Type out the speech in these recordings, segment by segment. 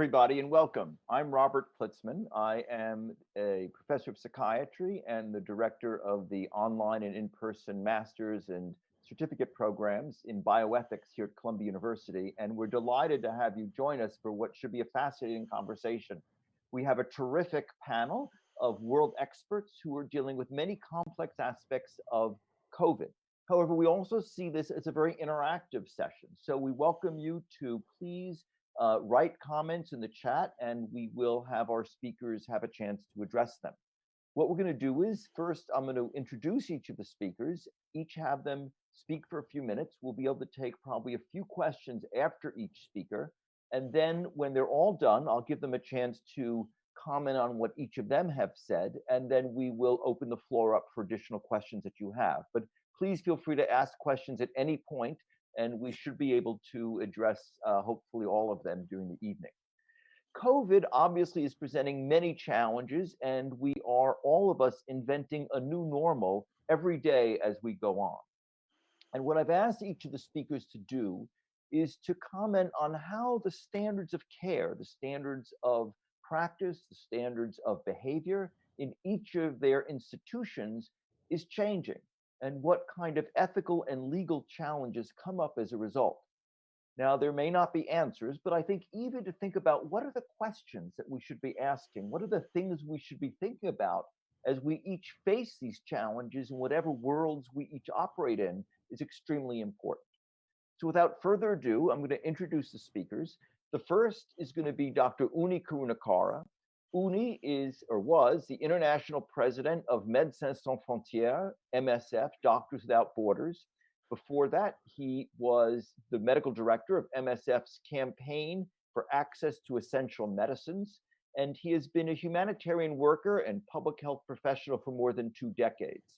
Everybody, and welcome. I'm Robert Klitzman. I am a professor of psychiatry and the director of the online and in-person master's and certificate programs in bioethics here at Columbia University. And we're delighted to have you join us for what should be a fascinating conversation. We have a terrific panel of world experts who are dealing with many complex aspects of COVID. However, we also see this as a very interactive session. So we welcome you to please write comments in the chat, and we will have our speakers have a chance to address them. What we're going to do is, first, I'm going to introduce each of the speakers, each have them speak for a few minutes. We'll be able to take probably a few questions after each speaker. And then when they're all done, I'll give them a chance to comment on what each of them have said, and then we will open the floor up for additional questions that you have. But please feel free to ask questions at any point, and we should be able to address hopefully all of them during the evening. COVID obviously is presenting many challenges, and we are, all of us, inventing a new normal every day as we go on. And what I've asked each of the speakers to do is to comment on how the standards of care, the standards of practice, the standards of behavior in each of their institutions is changing, and what kind of ethical and legal challenges come up as a result. Now, there may not be answers, but I think even to think about what are the questions that we should be asking, what are the things we should be thinking about as we each face these challenges in whatever worlds we each operate in is extremely important. So without further ado, I'm going to introduce the speakers. The first is going to be Dr. Unni Karunakara. Unni is, or was, the international president of Médecins Sans Frontières, MSF, Doctors Without Borders. Before that, he was the medical director of MSF's campaign for access to essential medicines, and he has been a humanitarian worker and public health professional for more than 2 decades.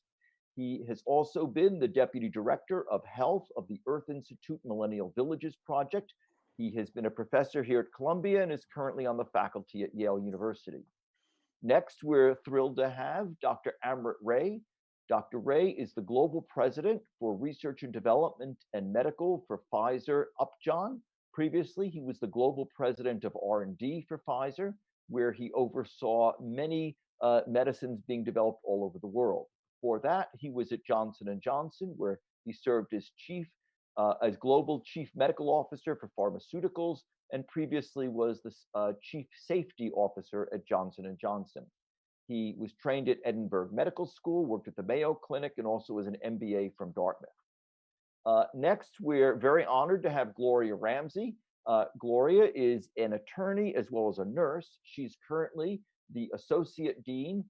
He has also been the deputy director of health of the Earth Institute Millennial Villages Project. He has been a professor here at Columbia and is currently on the faculty at Yale University. Next, we're thrilled to have Dr. Amrit Ray. Dr. Ray is the global president for research and development and medical for Pfizer Upjohn. Previously, he was the global president of R&D for Pfizer, where he oversaw many medicines being developed all over the world. Before that, he was at Johnson & Johnson, where he served as global chief medical officer for pharmaceuticals, and previously was the chief safety officer at Johnson & Johnson. He was trained at Edinburgh Medical School, worked at the Mayo Clinic, and also was an MBA from Dartmouth. Next, we're very honored to have Gloria Ramsey. Gloria is an attorney as well as a nurse. She's currently the associate dean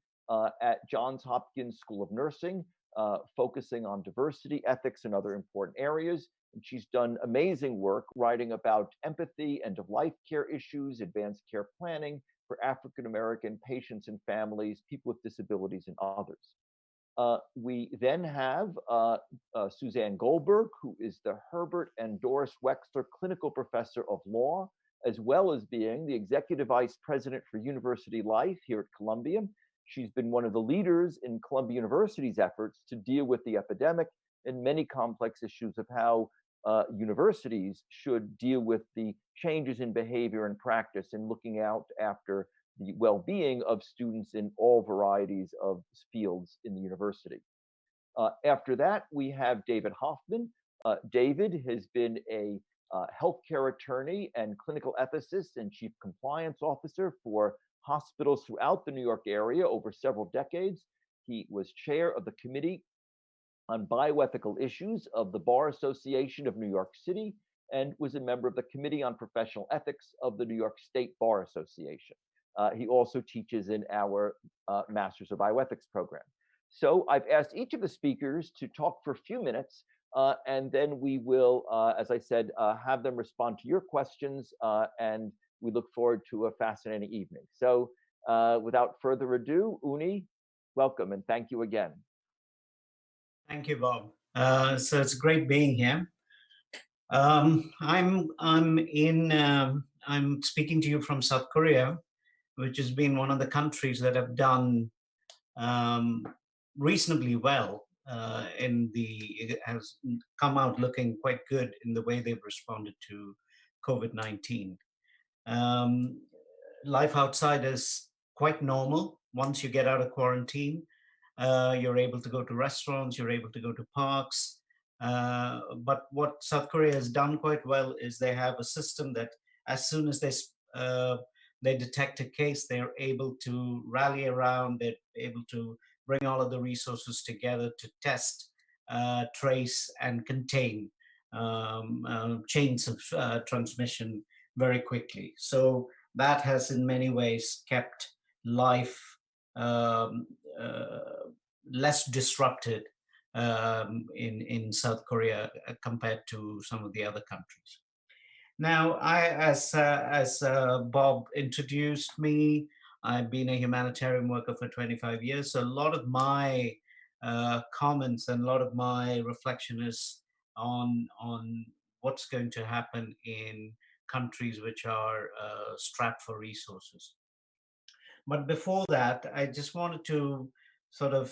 at Johns Hopkins School of Nursing, focusing on diversity, ethics, and other important areas. And she's done amazing work writing about empathy, end-of-life care issues, advanced care planning for African-American patients and families, people with disabilities, and others. We then have Suzanne Goldberg, who is the Herbert and Doris Wexler Clinical Professor of Law, as well as being the Executive Vice President for University Life here at Columbia. She's been one of the leaders in Columbia University's efforts to deal with the epidemic and many complex issues of how universities should deal with the changes in behavior and practice and looking out after the well-being of students in all varieties of fields in the university. After that, we have David Hoffman. David has been a healthcare attorney and clinical ethicist and chief compliance officer for hospitals throughout the New York area over several decades. He was chair of the Committee on Bioethical Issues of the Bar Association of New York City and was a member of the Committee on Professional Ethics of the New York State Bar Association. He also teaches in our Masters of Bioethics program. So I've asked each of the speakers to talk for a few minutes, and then we will, as I said, have them respond to your questions, and we look forward to a fascinating evening. So without further ado, Unni, welcome and thank you again. Thank you, Bob. So it's great being here. I'm speaking to you from South Korea, which has been one of the countries that have done reasonably well it has come out looking quite good in the way they've responded to COVID-19. Um, Life outside is quite normal. Once you get out of quarantine, you're able to go to restaurants, you're able to go to parks. But what South Korea has done quite well is they have a system that as soon as they detect a case, they're able to rally around, they're able to bring all of the resources together to test, trace, and contain chains of transmission very quickly. So that has in many ways kept life um, uh, less disrupted in South Korea compared to some of the other countries. Now, as Bob introduced me, I've been a humanitarian worker for 25 years. So a lot of my comments and a lot of my reflection is on what's going to happen in countries which are strapped for resources. But before that, I just wanted to sort of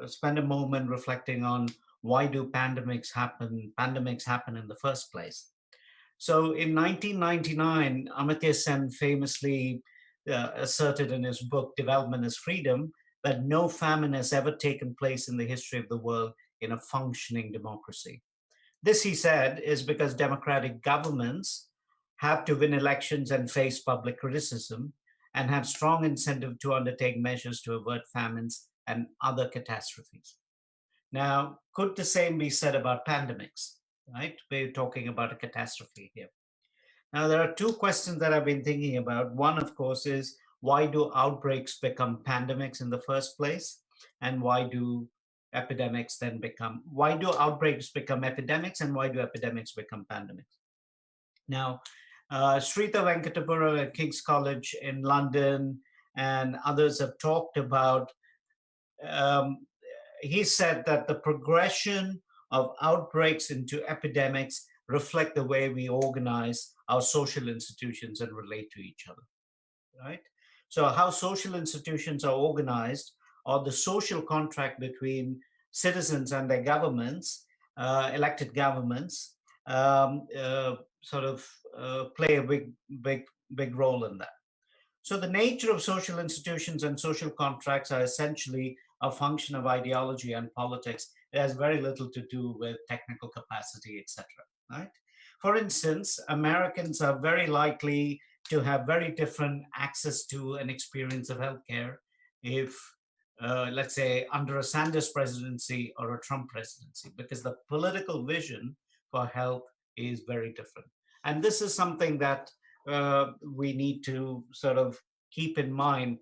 spend a moment reflecting on why do pandemics happen in the first place. So in 1999, Amartya Sen famously asserted in his book, Development is Freedom, that no famine has ever taken place in the history of the world in a functioning democracy. This, he said, is because democratic governments have to win elections and face public criticism and have strong incentive to undertake measures to avert famines and other catastrophes. Now, could the same be said about pandemics, right? We're talking about a catastrophe here. Now, there are two questions that I've been thinking about. One, of course, is why do outbreaks become pandemics in the first place? And why do outbreaks become epidemics, and why do epidemics become pandemics? Now, Srita Venkatapura at King's College in London and others have talked about, um, he said that the progression of outbreaks into epidemics reflect the way we organize our social institutions and relate to each other, right? So how social institutions are organized, or the social contract between citizens and their governments, elected governments, sort of play a big role in that. So the nature of social institutions and social contracts are essentially a function of ideology and politics. It has very little to do with technical capacity, etc. Right? For instance, Americans are very likely to have very different access to an experience of healthcare if, let's say, under a Sanders presidency or a Trump presidency, because the political vision for health is very different. And this is something that we need to sort of keep in mind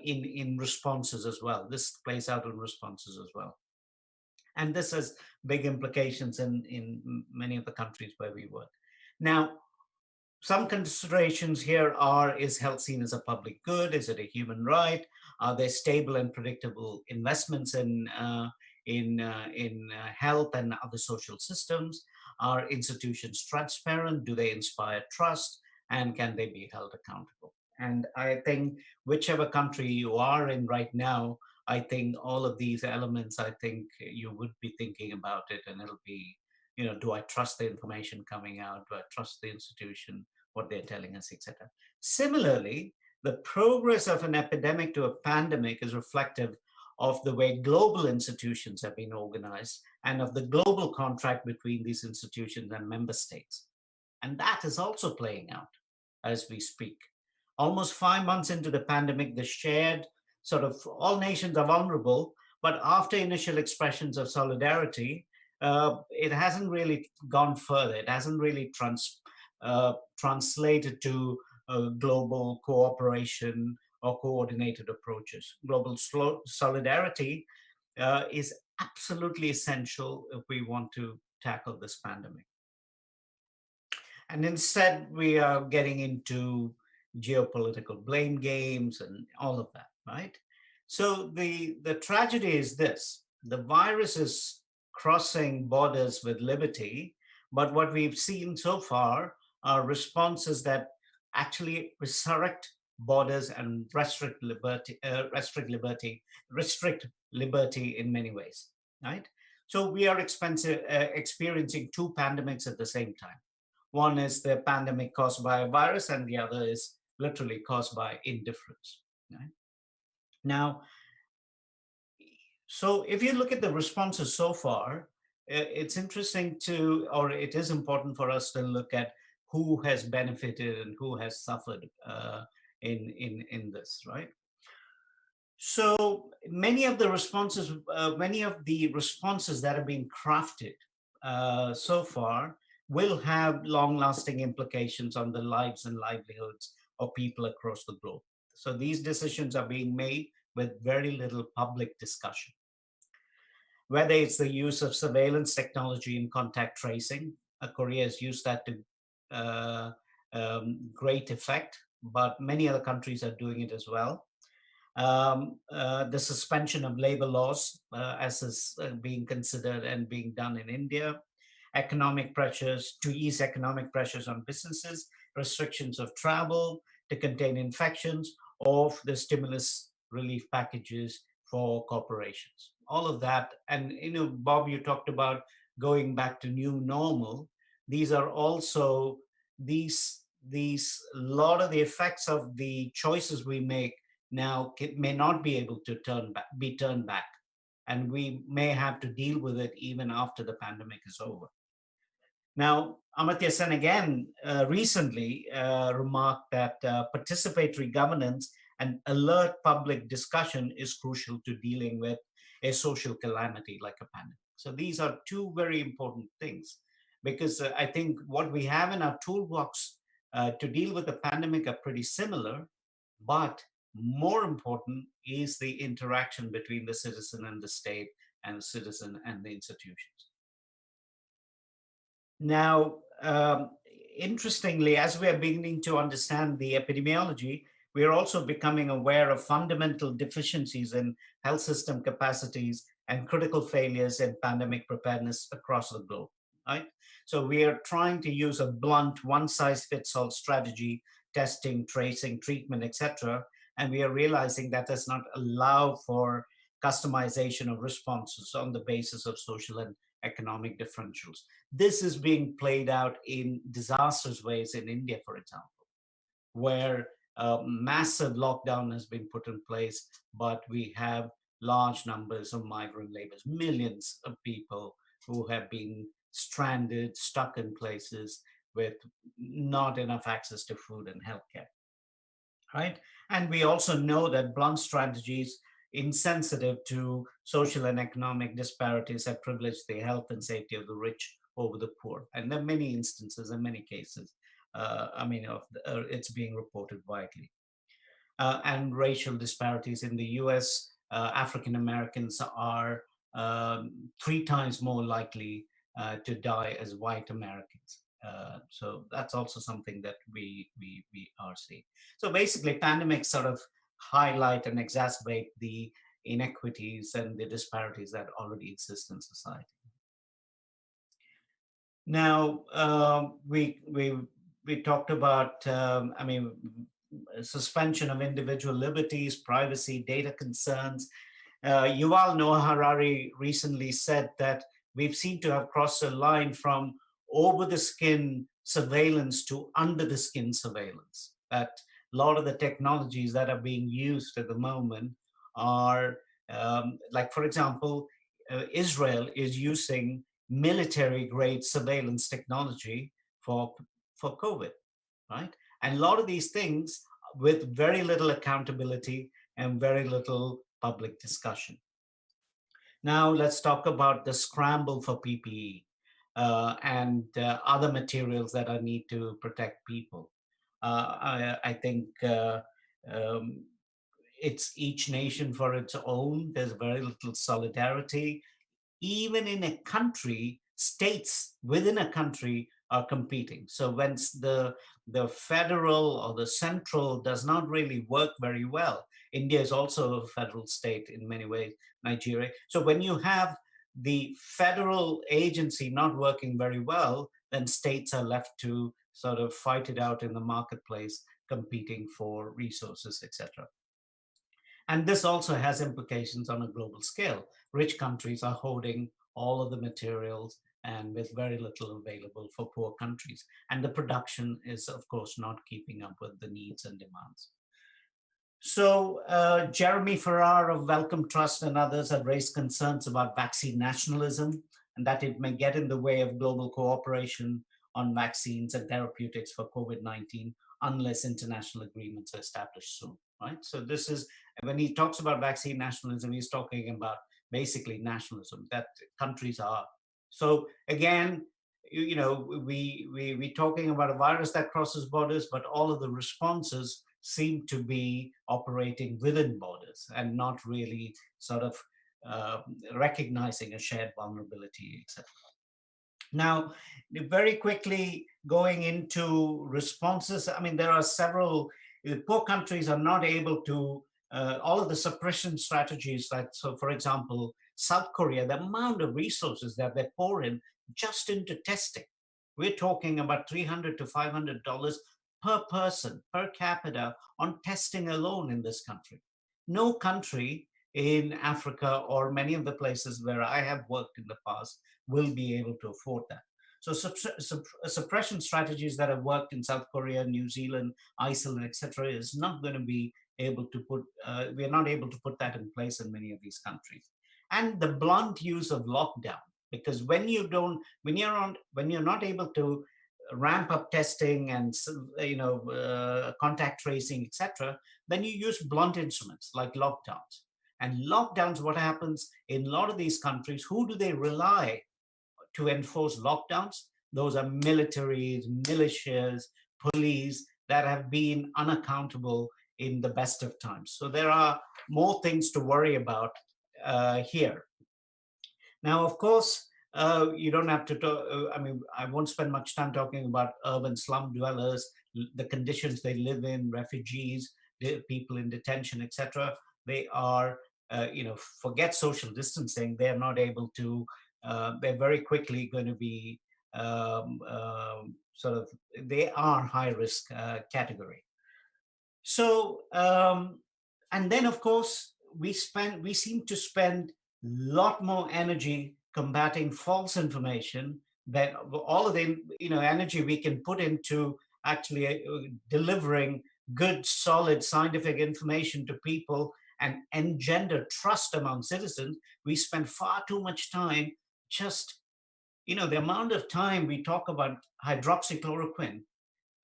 in responses as well. This plays out in responses as well. And this has big implications in many of the countries where we work. Now, some considerations here are, is health seen as a public good? Is it a human right? Are there stable and predictable investments in health and other social systems? Are institutions transparent? Do they inspire trust? And can they be held accountable? And I think whichever country you are in right now, I think all of these elements, I think you would be thinking about it, and it'll be, do I trust the information coming out? Do I trust the institution, what they're telling us, etc. Similarly, the progress of an epidemic to a pandemic is reflective of the way global institutions have been organized and of the global contract between these institutions and member states. And that is also playing out as we speak. Almost 5 months into the pandemic, the shared sort of all nations are vulnerable, but after initial expressions of solidarity, it hasn't really gone further. It hasn't really translated to global cooperation or coordinated approaches. Global solidarity is absolutely essential if we want to tackle this pandemic. And instead, we are getting into geopolitical blame games and all of that, right? So the tragedy is this: the virus is crossing borders with liberty, but what we've seen so far are responses that actually resurrect borders and restrict liberty in many ways, right? So we are experiencing two pandemics at the same time. One is the pandemic caused by a virus, and the other is literally caused by indifference. Right? Now, so if you look at the responses so far, it's interesting to, or it is important for us to look at who has benefited and who has suffered in this, right? So many of the responses, that have been crafted so far will have long-lasting implications on the lives and livelihoods of people across the globe. So these decisions are being made with very little public discussion. Whether it's the use of surveillance technology in contact tracing, Korea has used that to great effect, but many other countries are doing it as well. The suspension of labor laws, as is being considered and being done in India, economic pressures to ease economic pressures on businesses, restrictions of travel to contain infections, or the stimulus relief packages for corporations. All of that, and Bob, you talked about going back to new normal. These are also these a lot of the effects of the choices we make now may not be able to be turned back, and we may have to deal with it even after the pandemic is over. Now, Amartya Sen again recently remarked that participatory governance and alert public discussion is crucial to dealing with a social calamity like a pandemic. So these are two very important things, because I think what we have in our toolbox to deal with the pandemic are pretty similar, but more important is the interaction between the citizen and the state, and the citizen and the institutions. Now, interestingly, as we are beginning to understand the epidemiology, we are also becoming aware of fundamental deficiencies in health system capacities and critical failures in pandemic preparedness across the globe, right? So we are trying to use a blunt one-size-fits-all strategy, testing, tracing, treatment, etc. And we are realizing that does not allow for customization of responses on the basis of social and economic differentials. This is being played out in disastrous ways in India, for example, where a massive lockdown has been put in place, but we have large numbers of migrant laborers, millions of people who have been stranded, stuck in places with not enough access to food and healthcare, right? And we also know that blunt strategies insensitive to social and economic disparities have privileged the health and safety of the rich over the poor. And there are many instances and many cases, it's being reported widely. And racial disparities in the US, African Americans are 3 times more likely to die as white Americans. So that's also something that we are seeing. So basically, pandemics sort of highlight and exacerbate the inequities and the disparities that already exist in society. Now, we talked about, suspension of individual liberties, privacy, data concerns. Yuval Noah Harari recently said that we've seemed to have crossed a line from over-the-skin surveillance to under-the-skin surveillance. That a lot of the technologies that are being used at the moment are, like, for example, Israel is using military-grade surveillance technology for COVID, right? And a lot of these things with very little accountability and very little public discussion. Now let's talk about the scramble for PPE and other materials that are need to protect people. I think it's each nation for its own. There's very little solidarity. Even in a country, states within a country are competing. So when the federal or the central does not really work very well, India is also a federal state in many ways, Nigeria. So when you have the federal agency not working very well, then states are left to sort of fight it out in the marketplace, competing for resources, etc. And this also has implications on a global scale. Rich countries are hoarding all of the materials and with very little available for poor countries. And the production is, of course, not keeping up with the needs and demands. So Jeremy Farrar of Wellcome Trust and others have raised concerns about vaccine nationalism and that it may get in the way of global cooperation on vaccines and therapeutics for COVID-19 unless international agreements are established soon, right? So this is, when he talks about vaccine nationalism, he's talking about basically nationalism, that countries are. So again, we talking about a virus that crosses borders, but all of the responses seem to be operating within borders and not really sort of recognizing a shared vulnerability, etc. Now, very quickly going into responses, I mean, there are several, poor countries are not able to, all of the suppression strategies that, so for example, South Korea, the amount of resources that they pour in just into testing, we're talking about $300 to $500 per person, per capita, on testing alone in this country. No country in Africa or many of the places where I have worked in the past will be able to afford that. So suppression strategies that have worked in South Korea, New Zealand, Iceland, etc., is not going to be able to put, we are not able to put that in place in many of these countries. And the blunt use of lockdown, because when you don't, when you're not able to ramp up testing and contact tracing, etc., then you use blunt instruments like lockdowns. And lockdowns, what happens in a lot of these countries, who do they rely to enforce lockdowns? Those are militaries, militias, police that have been unaccountable in the best of times. So there are more things to worry about here. Now, of course, you don't have to talk, I mean, I won't spend much time talking about urban slum dwellers, the conditions they live in, refugees, people in detention, etc. They are, forget social distancing. They're not able to, they're very quickly going to be they are high risk category. So, and then of course, we seem to spend a lot more energy combating false information than all of the energy we can put into actually delivering good, solid scientific information to people and engender trust among citizens. We spend far too much time just, the amount of time we talk about hydroxychloroquine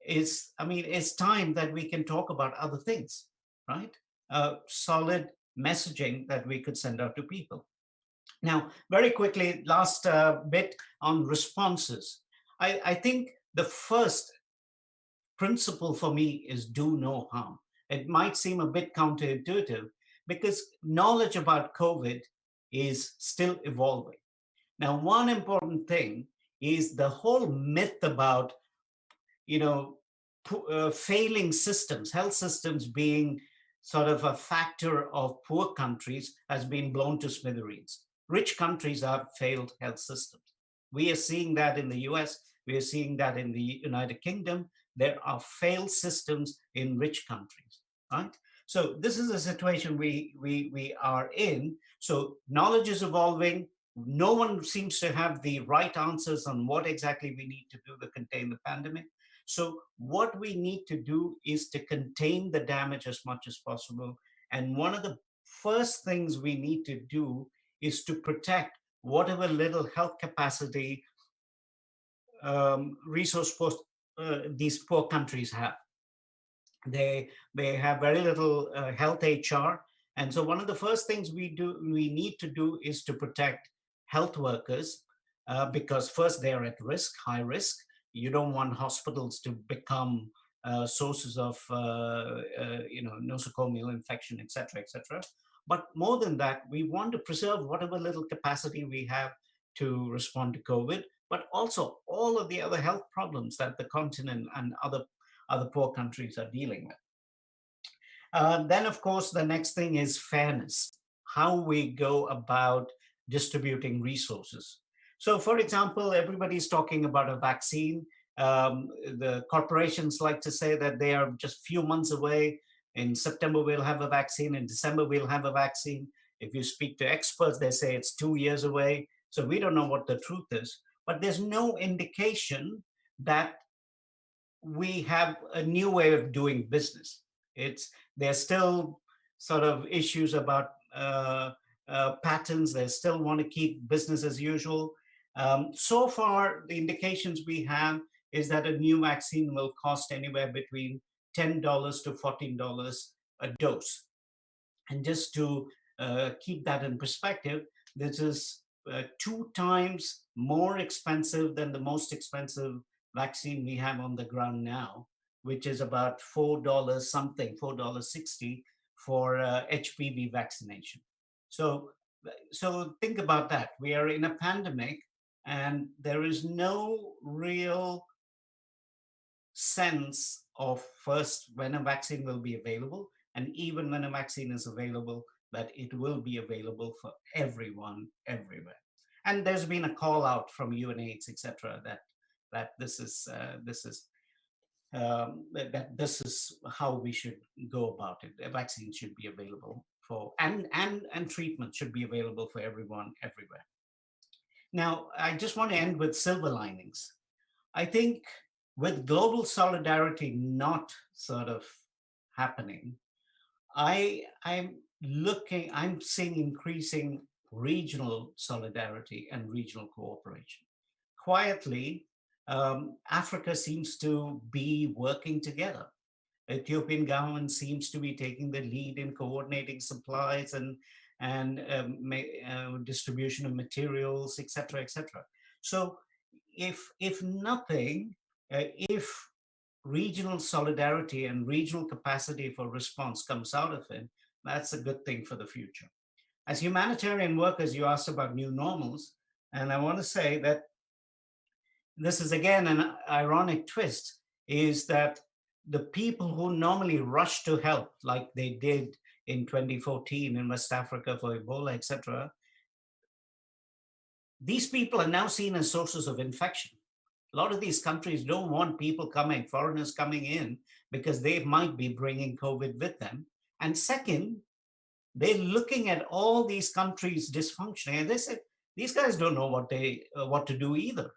is, I mean, it's time that we can talk about other things, right? Solid messaging that we could send out to people. Now, very quickly, last bit on responses. I think the first principle for me is do no harm. It might seem a bit counterintuitive because knowledge about COVID is still evolving. Now, one important thing is the whole myth about, failing systems, health systems being sort of a factor of poor countries has been blown to smithereens. Rich countries have failed health systems. We are seeing that in the US, we are seeing that in the United Kingdom. There are failed systems in rich countries, right? So this is a situation we are in. So knowledge is evolving. No one seems to have the right answers on what exactly we need to do to contain the pandemic. So what we need to do is to contain the damage as much as possible. And one of the first things we need to do is to protect whatever little health capacity resource these poor countries have. They have very little health HR. And so one of the first things we need to do is to protect health workers because first they are at risk, high risk. You don't want hospitals to become sources of nosocomial infection, etc., etc. But more than that, we want to preserve whatever little capacity we have to respond to COVID, but also all of the other health problems that the continent and other poor countries are dealing with. Then, of course, the next thing is fairness, how we go about distributing resources. So, for example, everybody's talking about a vaccine. The corporations like to say that they are just a few months away. In September, we'll have a vaccine. In December, we'll have a vaccine. If you speak to experts, they say it's 2 years away. So we don't know what the truth is. but there's no indication that we have a new way of doing business. There's still sort of issues about patents. They still want to keep business as usual. So far, the indications we have is that a new vaccine will cost anywhere between $10 to $14 a dose. And just to keep that in perspective, this is 2 times more expensive than the most expensive vaccine we have on the ground now, which is about $4 something, $4.60 for HPV vaccination. So think about that. We are in a pandemic, and there is no real sense of first when a vaccine will be available, and even when a vaccine is available, that it will be available for everyone everywhere. And there's been a call out from UNAIDS, etc., that this is this is how we should go about it. A vaccine should be available for, and treatment should be available for everyone everywhere. Now, I just want to end with silver linings. I think with global solidarity not sort of happening, I'm seeing increasing regional solidarity and regional cooperation. Quietly, Africa seems to be working together. Ethiopian government seems to be taking the lead in coordinating supplies and distribution of materials, etc., etc. So, if nothing, if regional solidarity and regional capacity for response comes out of it, that's a good thing for the future. As humanitarian workers, you asked about new normals, and I want to say that this is again an ironic twist, is that the people who normally rush to help, like they did in 2014 in West Africa for Ebola, etc., these people are now seen as sources of infection. A lot of these countries don't want people coming, foreigners coming in, because they might be bringing COVID with them. And second, they're looking at all these countries dysfunctioning, and they said, these guys don't know what to do either,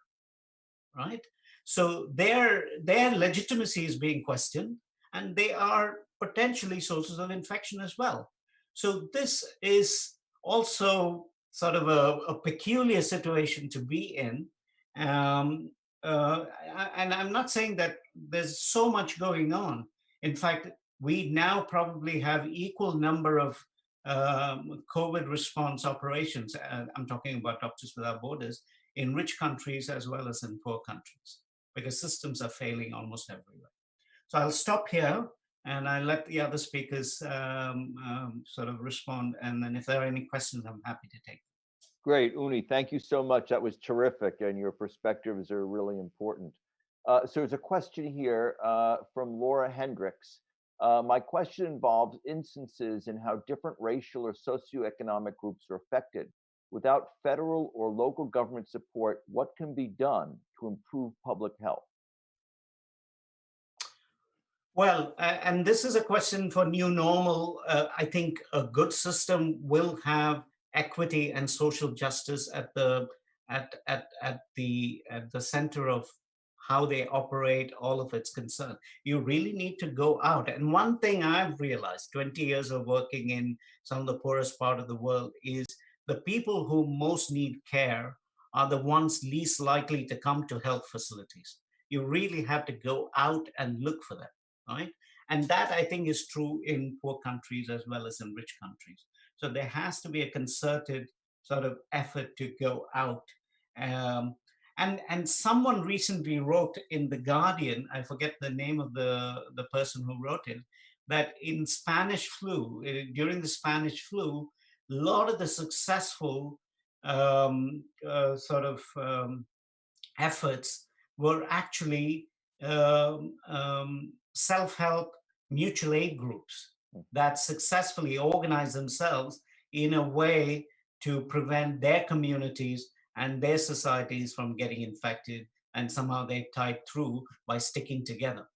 right? So their legitimacy is being questioned, and they are potentially sources of infection as well. So this is also sort of a peculiar situation to be in. Um, and I'm not saying that there's so much going on. In fact, we now probably have equal number of COVID response operations. I'm talking about Doctors Without Borders in rich countries as well as in poor countries, because systems are failing almost everywhere. So I'll stop here, and I'll let the other speakers sort of respond. And then if there are any questions, I'm happy to take them. Great, Unni, thank you so much. That was terrific, and your perspectives are really important. So there's a question here from Laura Hendricks. My question involves instances in how different racial or socioeconomic groups are affected. Without federal or local government support, what can be done to improve public health? Well, and this is a question for new normal. I think a good system will have equity and social justice at the center of how they operate all of its concern. You really need to go out. And one thing I've realized, 20 years of working in some of the poorest part of the world, is the people who most need care are the ones least likely to come to health facilities. You really have to go out and look for them, right? And that, I think, is true in poor countries as well as in rich countries. So there has to be a concerted sort of effort to go out. And someone recently wrote in The Guardian, I forget the name of the person who wrote it, that in Spanish flu, during the Spanish flu, a lot of the successful efforts were actually self-help mutual aid groups that successfully organize themselves in a way to prevent their communities and their societies from getting infected, and somehow they tied through by sticking together,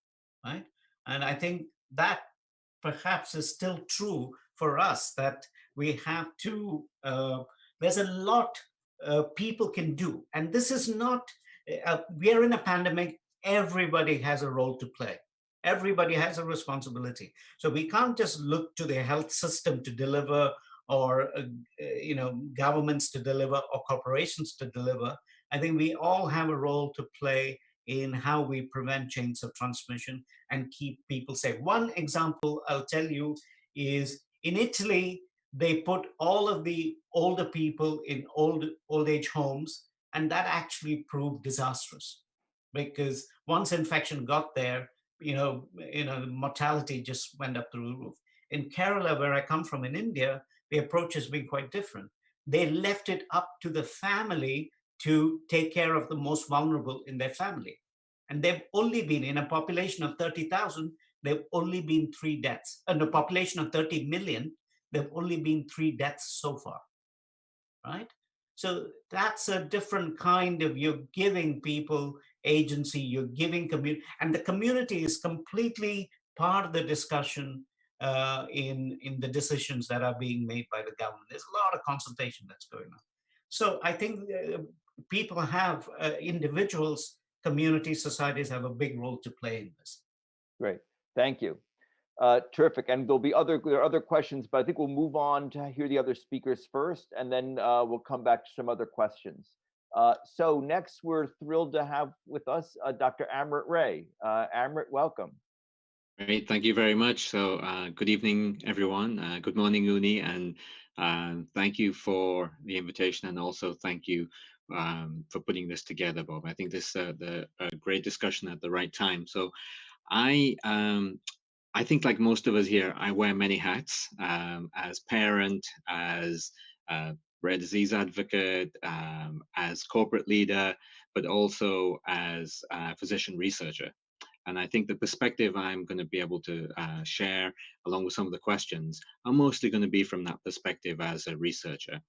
right? And I think that perhaps is still true for us, that we have to, there's a lot people can do. And this is not, we are in a pandemic, everybody has a role to play. Everybody has a responsibility. So we can't just look to the health system to deliver, or governments to deliver, or corporations to deliver. I think we all have a role to play in how we prevent chains of transmission and keep people safe. One example I'll tell you is in Italy, they put all of the older people in old age homes, and that actually proved disastrous, because once infection got there, mortality just went up through the roof. In Kerala, where I come from in India, the approach has been quite different. They left it up to the family to take care of the most vulnerable in their family. And they've only been, in a population of 30,000, they've only been 3 deaths. In a population of 30 million, there've only been 3 deaths so far, right? So that's a different kind of, you're giving people agency, you're giving community, and the community is completely part of the discussion in the decisions that are being made by the government. There's a lot of consultation that's going on. So I think people have, individuals, communities, societies have a big role to play in this. Great, thank you. Terrific, and there are other questions, but I think we'll move on to hear the other speakers first, and then we'll come back to some other questions. So next, we're thrilled to have with us Dr. Amrit Ray. Amrit, welcome. Great, thank you very much. So good evening, everyone. Good morning, Unni, and thank you for the invitation, and also thank you for putting this together, Bob. I think this is a great discussion at the right time. So I think, like most of us here, I wear many hats, as parent, as rare disease advocate, as corporate leader, but also as a physician researcher. And I think the perspective I'm going to be able to share, along with some of the questions, are mostly going to be from that perspective as a researcher.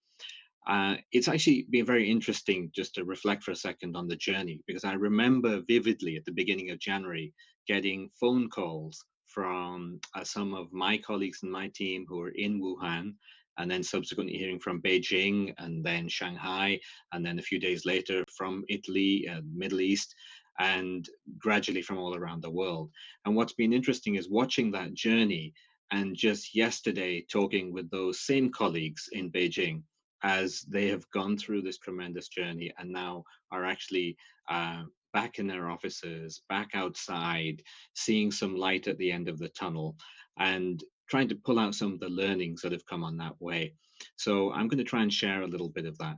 It's actually been very interesting just to reflect for a second on the journey, because I remember vividly at the beginning of January getting phone calls from some of my colleagues in my team who were in Wuhan, and then subsequently hearing from Beijing, and then Shanghai, and then a few days later from Italy, Middle East, and gradually from all around the world. And what's been interesting is watching that journey, and just yesterday talking with those same colleagues in Beijing as they have gone through this tremendous journey and now are actually back in their offices, back outside, seeing some light at the end of the tunnel, and trying to pull out some of the learnings that have come on that way. So I'm going to try and share a little bit of that.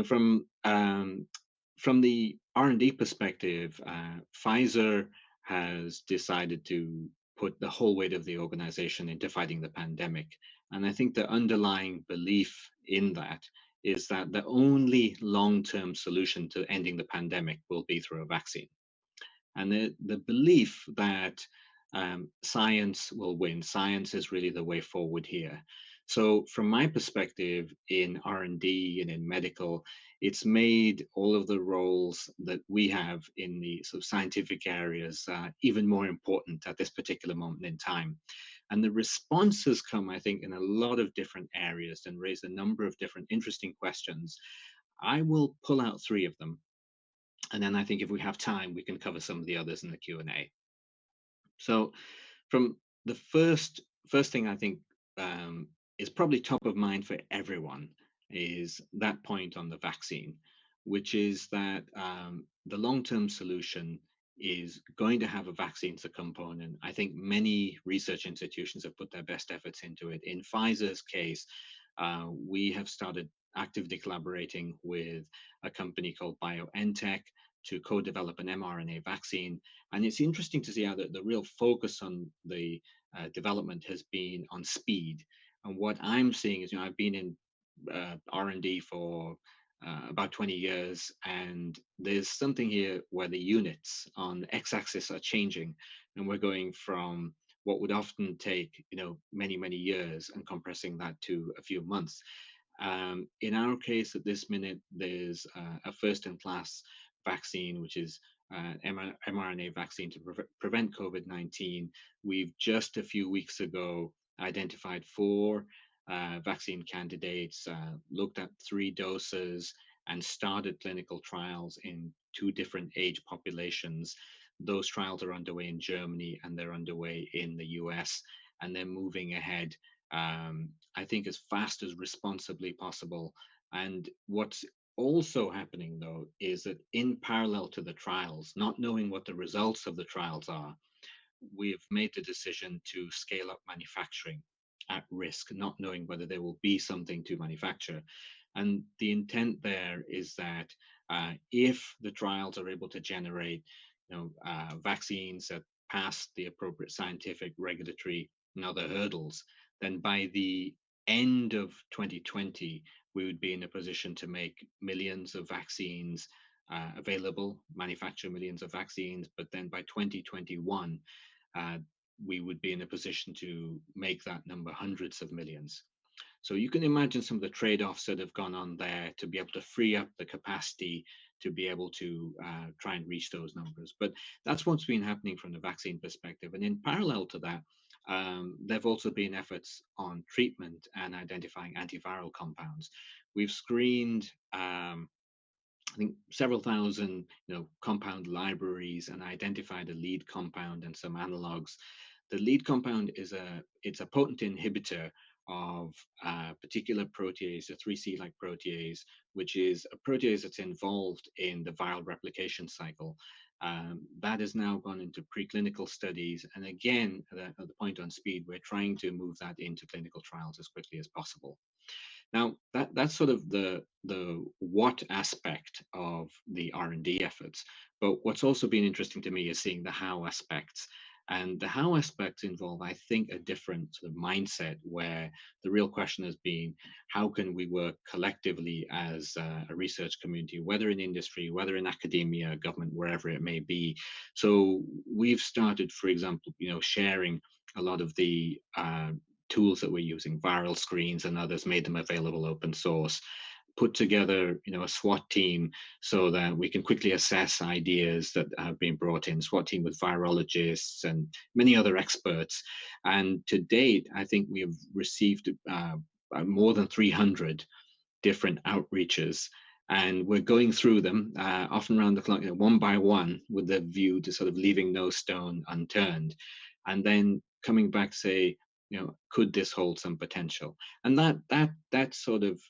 From the R&D perspective, Pfizer has decided to put the whole weight of the organization into fighting the pandemic. And I think the underlying belief in that is that the only long-term solution to ending the pandemic will be through a vaccine. And the belief that science will win, science is really the way forward here. So from my perspective in R&D and in medical, it's made all of the roles that we have in the sort of scientific areas even more important at this particular moment in time. And the responses come, I think, in a lot of different areas and raise a number of different interesting questions. I will pull out 3 of them. And then I think if we have time, we can cover some of the others in the Q&A. So from the first thing I think is probably top of mind for everyone is that point on the vaccine, which is that the long-term solution is going to have a vaccine as a component. I think many research institutions have put their best efforts into it. In Pfizer's case, we have started actively collaborating with a company called Bioethics to co-develop an mRNA vaccine. And it's interesting to see how the real focus on the development has been on speed. And what I'm seeing is, I've been in R&D for about 20 years, and there's something here where the units on the x-axis are changing, and we're going from what would often take many years and compressing that to a few months. In our case, at this minute, there's a first-in-class vaccine, which is mRNA vaccine to prevent COVID-19. We've just a few weeks ago identified 4 vaccine candidates, looked at 3 doses, and started clinical trials in 2 different age populations. Those trials are underway in Germany and they're underway in the US, and they're moving ahead, I think, as fast as responsibly possible. And what's also happening, though, is that in parallel to the trials, not knowing what the results of the trials are, we've made the decision to scale up manufacturing at risk, not knowing whether there will be something to manufacture. And the intent there is that if the trials are able to generate, vaccines that pass the appropriate scientific, regulatory, and other hurdles, then by the end of 2020, we would be in a position to make millions of vaccines available, manufacture millions of vaccines. But then by 2021, we would be in a position to make that number hundreds of millions. So you can imagine some of the trade-offs that have gone on there to be able to free up the capacity to be able to try and reach those numbers. But that's what's been happening from the vaccine perspective. And in parallel to that, there have also been efforts on treatment and identifying antiviral compounds. We've screened I think several thousand, compound libraries and identified a lead compound and some analogs. The lead compound it's a potent inhibitor of a particular protease, a 3C-like protease, which is a protease that's involved in the viral replication cycle. That has now gone into preclinical studies. And again, at the point on speed, we're trying to move that into clinical trials as quickly as possible. Now, that's sort of the what aspect of the R&D efforts. But what's also been interesting to me is seeing the how aspects. And the how aspects involve, I think, a different sort of mindset where the real question has been, how can we work collectively as a research community, whether in industry, whether in academia, government, wherever it may be. So we've started, for example, sharing a lot of the tools that we're using, viral screens and others, made them available open source, put together a SWAT team so that we can quickly assess ideas that have been brought in, SWAT team with virologists and many other experts. And to date, I think we have received more than 300 different outreaches, and we're going through them often around the clock, one by one, with the view to sort of leaving no stone unturned, and then coming back to say, could this hold some potential? And that sort of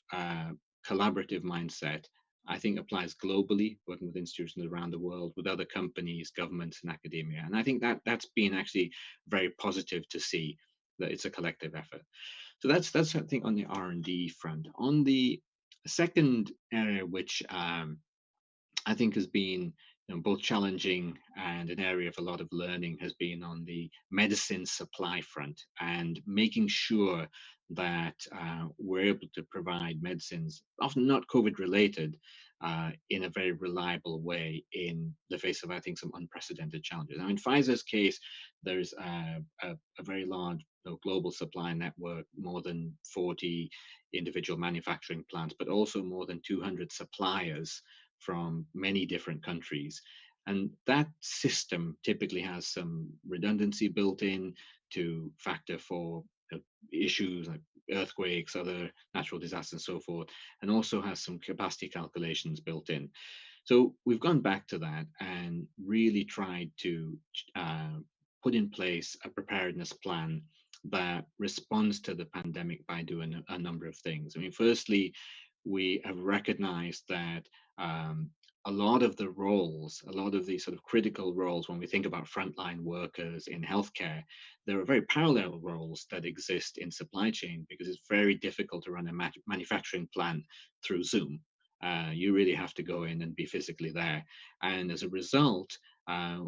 collaborative mindset, I think, applies globally, working with institutions around the world, with other companies, governments, and academia. And I think that's been actually very positive to see that it's a collective effort. So that's I think on the R&D front. On the second area, which I think has been both challenging and an area of a lot of learning, has been on the medicine supply front, and making sure that we're able to provide medicines, often not COVID related, in a very reliable way in the face of, I think, some unprecedented challenges. Now, in Pfizer's case, there's a very large global supply network, more than 40 individual manufacturing plants, but also more than 200 suppliers from many different countries. And that system typically has some redundancy built in to factor for issues like earthquakes, other natural disasters, and so forth, and also has some capacity calculations built in. So we've gone back to that and really tried to put in place a preparedness plan that responds to the pandemic by doing a number of things. I mean, firstly, we have recognized that a lot of the roles, a lot of these sort of critical roles, when we think about frontline workers in healthcare, there are very parallel roles that exist in supply chain, because it's very difficult to run a manufacturing plant through Zoom. You really have to go in and be physically there. And as a result,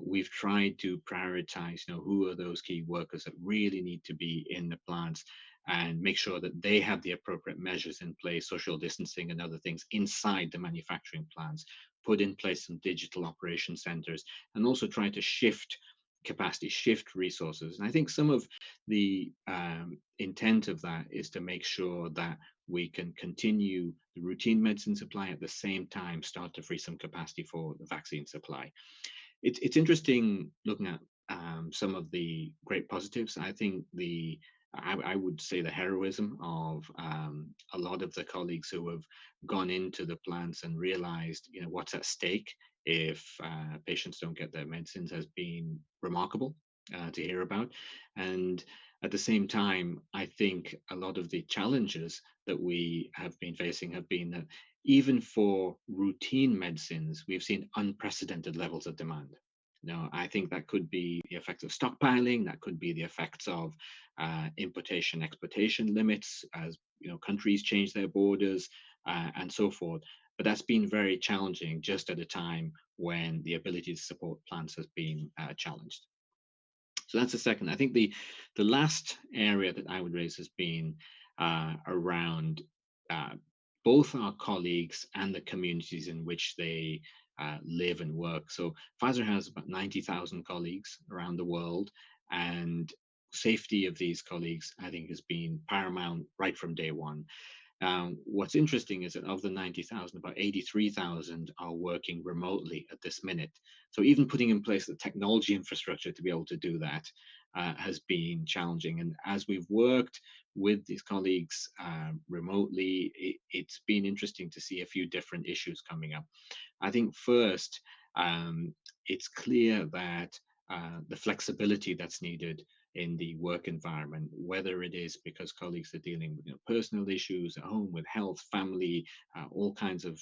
we've tried to prioritize, who are those key workers that really need to be in the plants, and make sure that they have the appropriate measures in place, social distancing and other things inside the manufacturing plants, put in place some digital operation centers, and also try to shift capacity, shift resources. And I think some of the intent of that is to make sure that we can continue the routine medicine supply, at the same time start to free some capacity for the vaccine supply. It's interesting looking at some of the great positives. I think the I would say, the heroism of a lot of the colleagues who have gone into the plants and realized, what's at stake if patients don't get their medicines, has been remarkable to hear about. And at the same time, I think a lot of the challenges that we have been facing have been that even for routine medicines, we've seen unprecedented levels of demand. I think that could be the effects of stockpiling. That could be the effects of importation exportation limits as countries change their borders and so forth. But that's been very challenging just at a time when the ability to support plants has been challenged. So that's the second. I think the last area that I would raise has been around both our colleagues and the communities in which they live and work. So Pfizer has about 90,000 colleagues around the world, and safety of these colleagues, I think, has been paramount right from day one. What's interesting is that of the 90,000, about 83,000 are working remotely at this minute. So even putting in place the technology infrastructure to be able to do that has been challenging. And as we've worked with these colleagues remotely, it's been interesting to see a few different issues coming up. I think first, it's clear that the flexibility that's needed in the work environment, whether it is because colleagues are dealing with personal issues at home, with health, family, all kinds of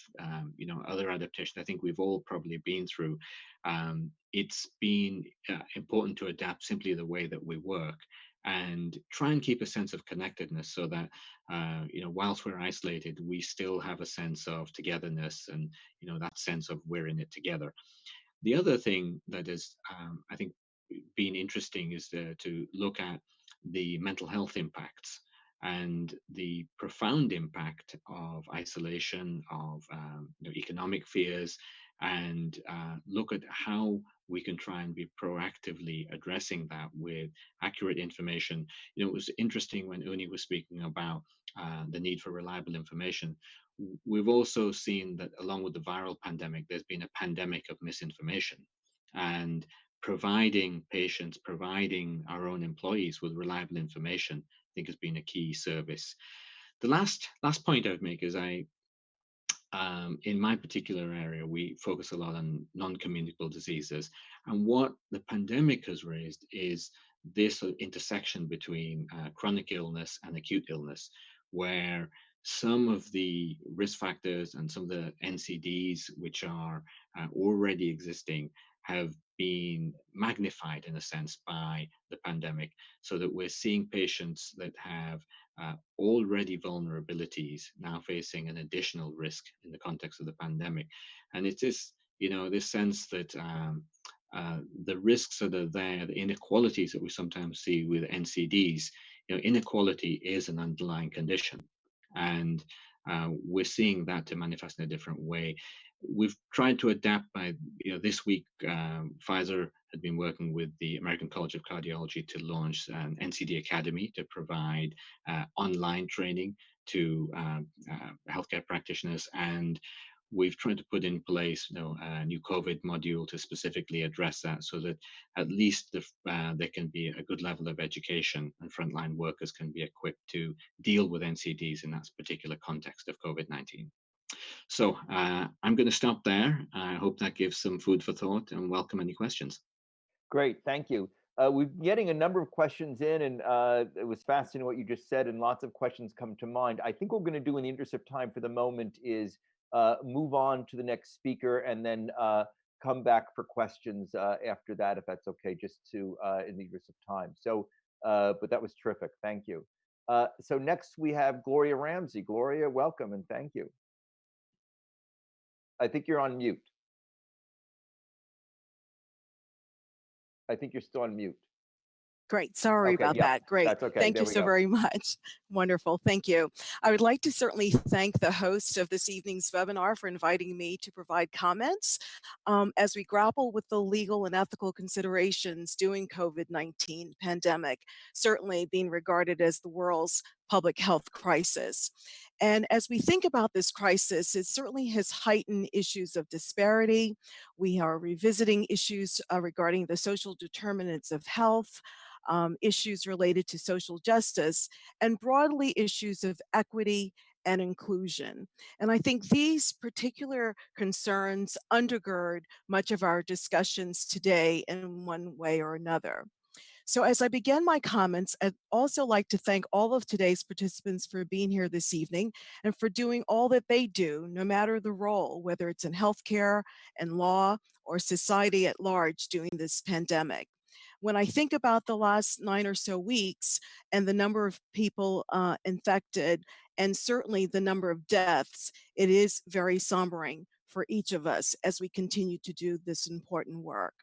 other adaptations. I think we've all probably been through. It's been important to adapt simply the way that we work and try and keep a sense of connectedness, so that whilst we're isolated, we still have a sense of togetherness and that sense of we're in it together. The other thing that is, I think, been interesting is to look at the mental health impacts and the profound impact of isolation, of economic fears, and look at how we can try and be proactively addressing that with accurate information. It was interesting when Unni was speaking about the need for reliable information. We've also seen that along with the viral pandemic, there's been a pandemic of misinformation. And providing patients, providing our own employees with reliable information, I think has been a key service. The last point I would make is in my particular area, we focus a lot on non-communicable diseases. And what the pandemic has raised is this intersection between chronic illness and acute illness, where some of the risk factors and some of the NCDs, which are already existing, have been magnified in a sense by the pandemic, so that we're seeing patients that have already vulnerabilities now facing an additional risk in the context of the pandemic. And it is, this sense that the risks that are there, the inequalities that we sometimes see with NCDs, inequality is an underlying condition. And we're seeing that to manifest in a different way. We've tried to adapt by, this week, Pfizer had been working with the American College of Cardiology to launch an NCD Academy to provide online training to healthcare practitioners. And we've tried to put in place a new COVID module to specifically address that, so that at least there can be a good level of education and frontline workers can be equipped to deal with NCDs in that particular context of COVID-19. So I'm going to stop there. I hope that gives some food for thought, and welcome any questions. Great, thank you. We've been getting a number of questions in, and it was fascinating what you just said, and lots of questions come to mind. I think what we're going to do in the interest of time for the moment is move on to the next speaker, and then come back for questions after that, if that's okay, just to in the interest of time. So, but that was terrific. Thank you. So next we have Gloria Ramsey. Gloria, welcome and thank you. I think you're on mute. I think you're still on mute. Great. Sorry about that. Great. That's okay. Thank you so very much. Wonderful. Thank you. I would like to certainly thank the host of this evening's webinar for inviting me to provide comments as we grapple with the legal and ethical considerations during COVID-19 pandemic, certainly being regarded as the world's public health crisis. And as we think about this crisis, it certainly has heightened issues of disparity. We are revisiting issues regarding the social determinants of health, issues related to social justice, and broadly issues of equity and inclusion. And I think these particular concerns undergird much of our discussions today in one way or another. So as I begin my comments, I'd also like to thank all of today's participants for being here this evening and for doing all that they do, no matter the role, whether it's in healthcare and law or society at large during this pandemic. When I think about the last 9 or so weeks and the number of people infected, and certainly the number of deaths, it is very sombering for each of us as we continue to do this important work.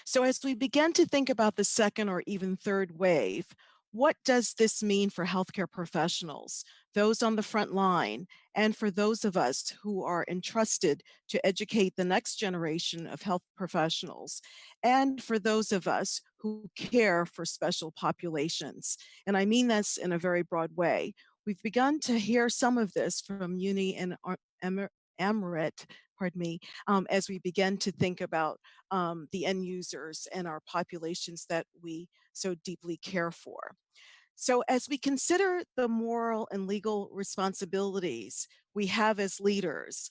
So as we begin to think about the second or even third wave, what does this mean for healthcare professionals, those on the front line, and for those of us who are entrusted to educate the next generation of health professionals, and for those of us who care for special populations? And I mean this in a very broad way. We've begun to hear some of this from Unni and Amrit, pardon me, as we begin to think about the end users and our populations that we so deeply care for. So as we consider the moral and legal responsibilities we have as leaders,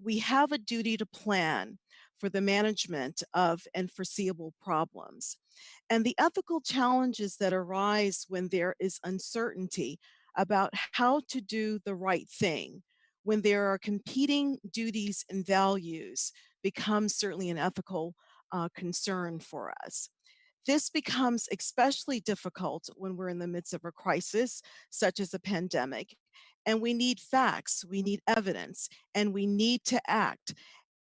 we have a duty to plan for the management of unforeseeable problems. And the ethical challenges that arise when there is uncertainty about how to do the right thing, when there are competing duties and values, becomes certainly an ethical concern for us. This becomes especially difficult when we're in the midst of a crisis, such as a pandemic, and we need facts, we need evidence, and we need to act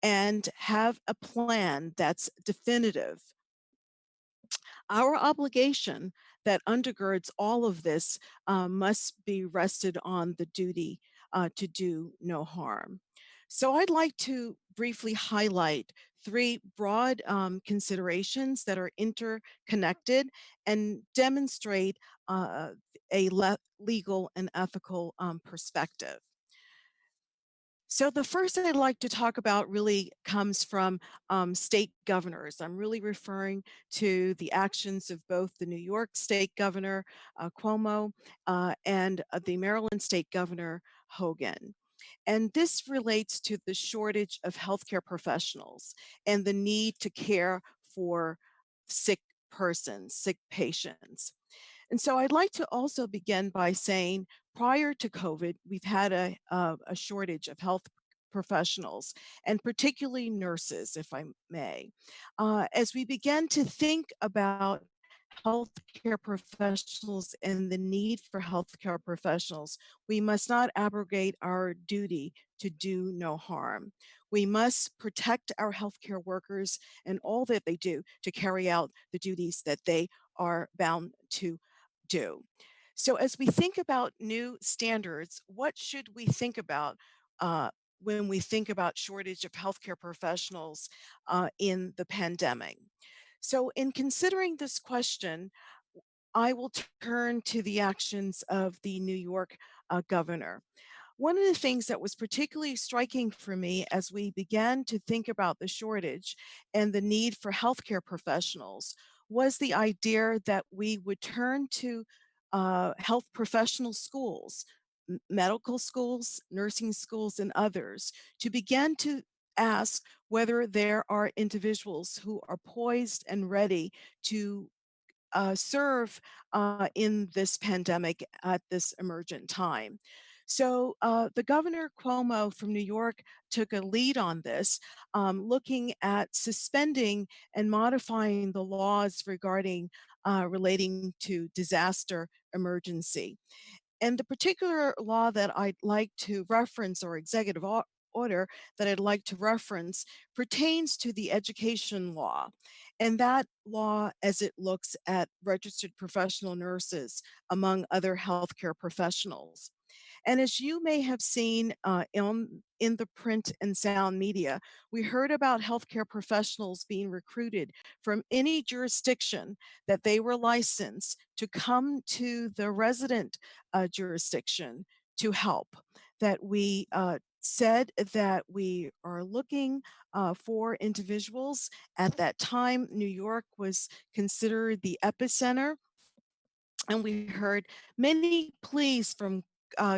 and have a plan that's definitive. Our obligation that undergirds all of this must be rested on the duty to do no harm. So I'd like to briefly highlight three broad considerations that are interconnected and demonstrate a legal and ethical perspective. So the first I'd like to talk about really comes from state governors. I'm really referring to the actions of both the New York State Governor, Cuomo, and the Maryland State Governor, Hogan. And this relates to the shortage of healthcare professionals and the need to care for sick persons, sick patients. And so I'd like to also begin by saying prior to COVID, we've had a shortage of health professionals and particularly nurses, if I may. As we begin to think about healthcare professionals and the need for healthcare professionals, we must not abrogate our duty to do no harm. We must protect our healthcare workers and all that they do to carry out the duties that they are bound to do. So as we think about new standards, what should we think about when we think about shortage of healthcare professionals in the pandemic? So in considering this question, I will turn to the actions of the New York governor. One of the things that was particularly striking for me as we began to think about the shortage and the need for healthcare professionals was the idea that we would turn to health professional schools, medical schools, nursing schools, and others to begin to ask whether there are individuals who are poised and ready to serve in this pandemic at this emergent time. So the Governor Cuomo from New York took a lead on this, looking at suspending and modifying the laws regarding relating to disaster emergency. And the particular law that I'd like to reference, or executive order that I'd like to reference, pertains to the education law. And that law, as it looks at registered professional nurses, among other healthcare professionals. And as you may have seen in the print and sound media, we heard about healthcare professionals being recruited from any jurisdiction that they were licensed to come to the resident jurisdiction to help. That we said that we are looking for individuals. At that time, New York was considered the epicenter, and we heard many pleas from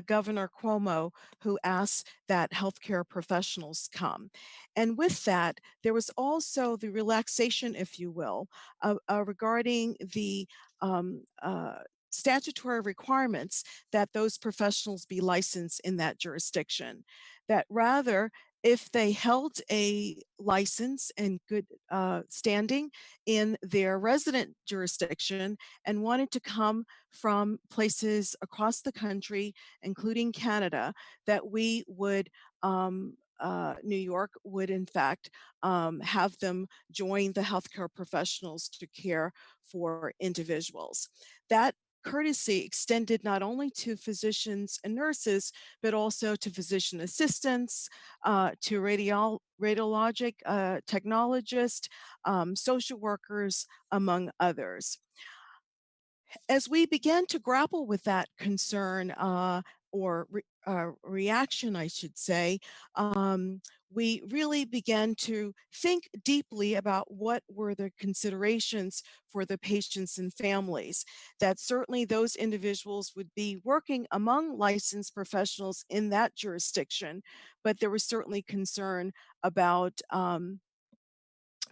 Governor Cuomo, who asked that healthcare professionals come. And with that, there was also the relaxation, if you will, regarding the statutory requirements that those professionals be licensed in that jurisdiction. That rather, if they held a license and good standing in their resident jurisdiction and wanted to come from places across the country, including Canada, that we would New York would in fact have them join the healthcare professionals to care for individuals. That courtesy extended not only to physicians and nurses, but also to physician assistants, to radiologic technologists, social workers, among others. As we began to grapple with that concern or reaction, I should say, we really began to think deeply about what were the considerations for the patients and families. That certainly those individuals would be working among licensed professionals in that jurisdiction, but there was certainly concern about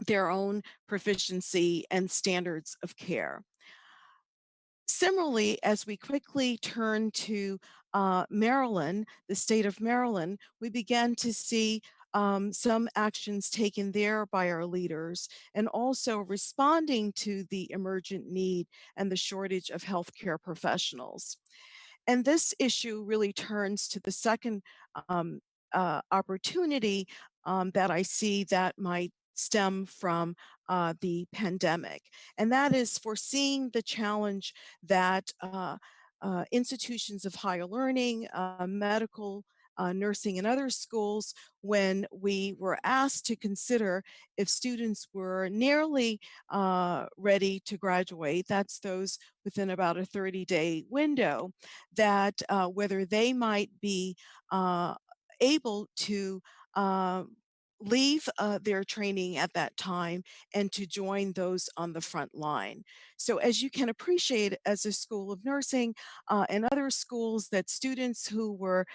their own proficiency and standards of care. Similarly, as we quickly turn to Maryland, the state of Maryland, we began to see some actions taken there by our leaders, and also responding to the emergent need and the shortage of healthcare professionals. And this issue really turns to the second um, opportunity that I see that might stem from the pandemic. And that is foreseeing the challenge that institutions of higher learning, medical, nursing, and other schools, when we were asked to consider if students were nearly ready to graduate, that's those within about a 30-day window, that whether they might be able to leave their training at that time and to join those on the front line. So as you can appreciate, as a School of Nursing and other schools, that students who were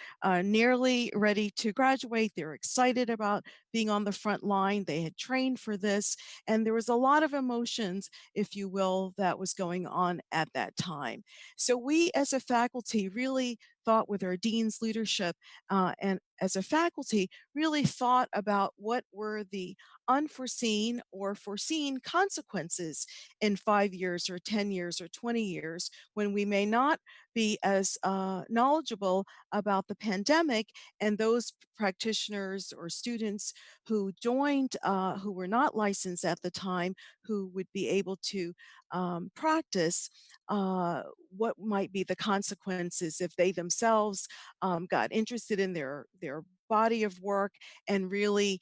nearly ready to graduate, they're excited about being on the front line, they had trained for this, and there was a lot of emotions, if you will, that was going on at that time. So we as a faculty really thought, with our dean's leadership and as a faculty, really thought about what were the unforeseen or foreseen consequences in 5 years or 10 years or 20 years, when we may not be as knowledgeable about the pandemic, and those practitioners or students who joined, who were not licensed at the time, who would be able to practice, what might be the consequences if they themselves got interested in their body of work and really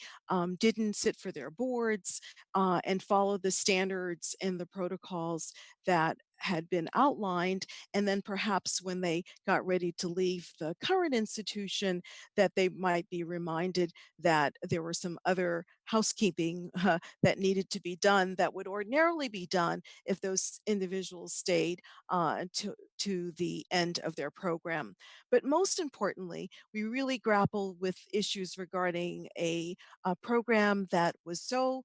didn't sit for their boards and follow the standards and the protocols that had been outlined. And then perhaps when they got ready to leave the current institution, that they might be reminded that there were some other housekeeping that needed to be done that would ordinarily be done if those individuals stayed to the end of their program. But most importantly, we really grapple with issues regarding a program that was so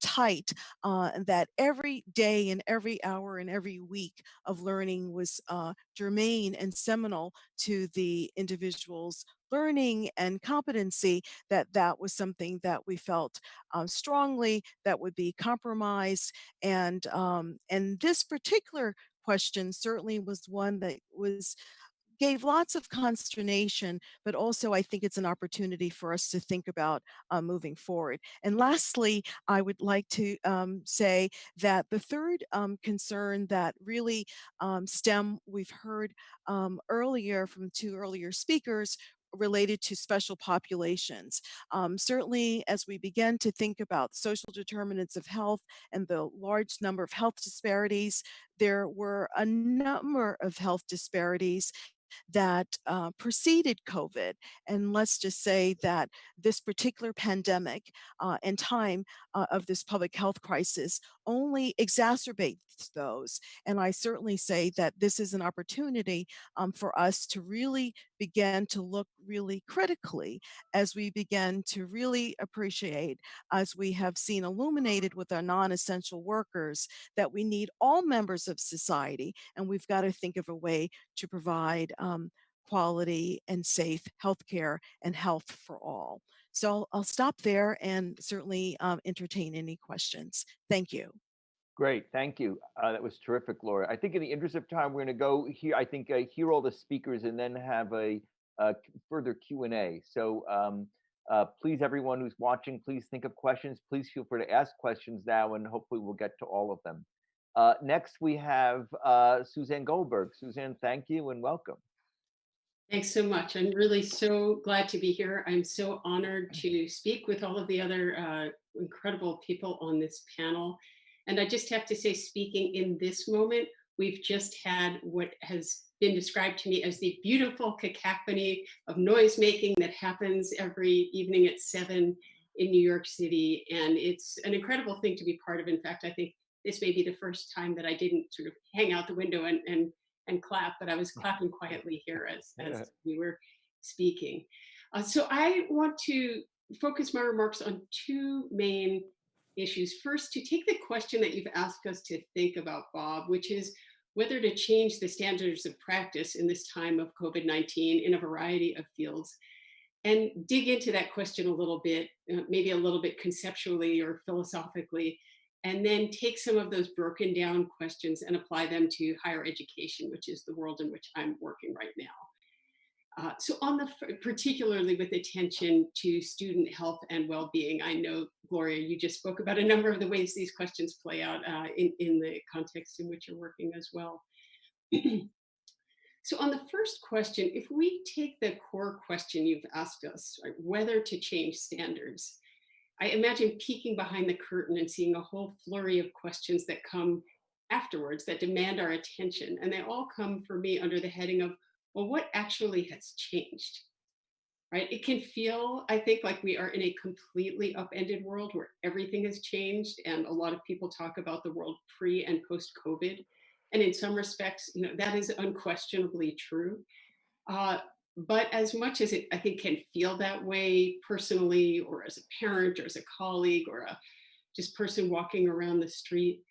tight, and that every day and every hour and every week of learning was germane and seminal to the individual's learning and competency, that was something that we felt strongly that would be compromised. And this particular question certainly was one that was gave lots of consternation, but also I think it's an opportunity for us to think about moving forward. And lastly, I would like to say that the third concern that really we've heard earlier from two earlier speakers related to special populations. Certainly, as we begin to think about social determinants of health and the large number of health disparities, there were a number of health disparities that preceded COVID. And let's just say that this particular pandemic and time of this public health crisis only exacerbates those. And I certainly say that this is an opportunity for us to really begin to look really critically as we begin to really appreciate, as we have seen illuminated with our non-essential workers, that we need all members of society, and we've got to think of a way to provide quality and safe healthcare and health for all. So I'll stop there and certainly entertain any questions. Thank you. Great, thank you. That was terrific, Laura. I think in the interest of time, we're going to go here. I think hear all the speakers and then have a further Q&A. So please, everyone who's watching, please think of questions. Please feel free to ask questions now, and hopefully we'll get to all of them. Next, we have Suzanne Goldberg. Suzanne, thank you and welcome. Thanks so much. I'm really so glad to be here. I'm so honored to speak with all of the other incredible people on this panel. And I just have to say, speaking in this moment, we've just had what has been described to me as the beautiful cacophony of noise making that happens every evening at 7 in New York City. And it's an incredible thing to be part of. In fact, I think this may be the first time that I didn't sort of hang out the window and clap, but I was clapping quietly here as we were speaking. So I want to focus my remarks on two main issues. First, to take the question that you've asked us to think about, Bob, which is whether to change the standards of practice in this time of COVID-19 in a variety of fields, and dig into that question a little bit, maybe a little bit conceptually or philosophically, and then take some of those broken down questions and apply them to higher education, which is the world in which I'm working right now. So particularly with attention to student health and well-being, I know, Gloria, you just spoke about a number of the ways these questions play out in the context in which you're working as well. So on the first question, if we take the core question you've asked us, right, whether to change standards, I imagine peeking behind the curtain and seeing a whole flurry of questions that come afterwards that demand our attention. And they all come for me under the heading of, well, what actually has changed, right? It can feel, I think, like we are in a completely upended world where everything has changed. And a lot of people talk about the world pre and post-COVID. And in some respects, you know, that is unquestionably true. But as much as it, I think, can feel that way personally, or as a parent, or as a colleague, or a just person walking around the street,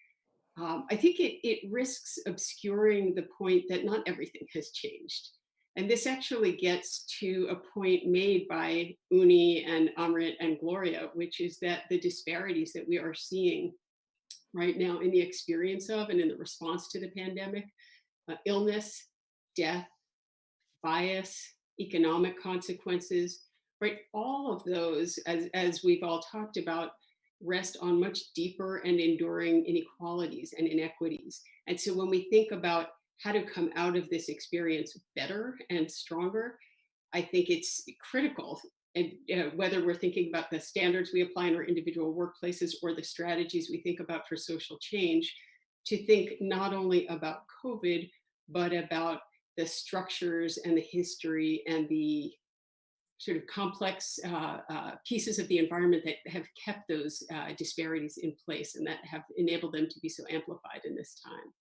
I think it risks obscuring the point that not everything has changed. And this actually gets to a point made by Unni and Amrit and Gloria, which is that the disparities that we are seeing right now in the experience of and in the response to the pandemic, illness, death, bias, economic consequences, right? All of those, as we've all talked about, rest on much deeper and enduring inequalities and inequities. And so when we think about how to come out of this experience better and stronger, I think it's critical, and whether we're thinking about the standards we apply in our individual workplaces or the strategies we think about for social change, to think not only about COVID, but about the structures and the history and the sort of complex pieces of the environment that have kept those disparities in place and that have enabled them to be so amplified in this time.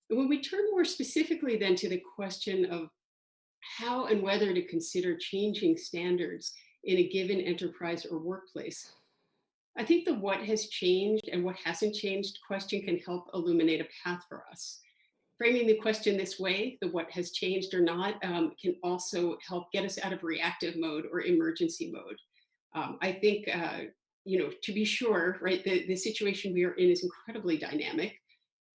And when we turn more specifically then to the question of how and whether to consider changing standards in a given enterprise or workplace, I think the what has changed and what hasn't changed question can help illuminate a path for us. Framing the question this way, the what has changed or not, can also help get us out of reactive mode or emergency mode. I think, you know, to be sure, right, the situation we are in is incredibly dynamic.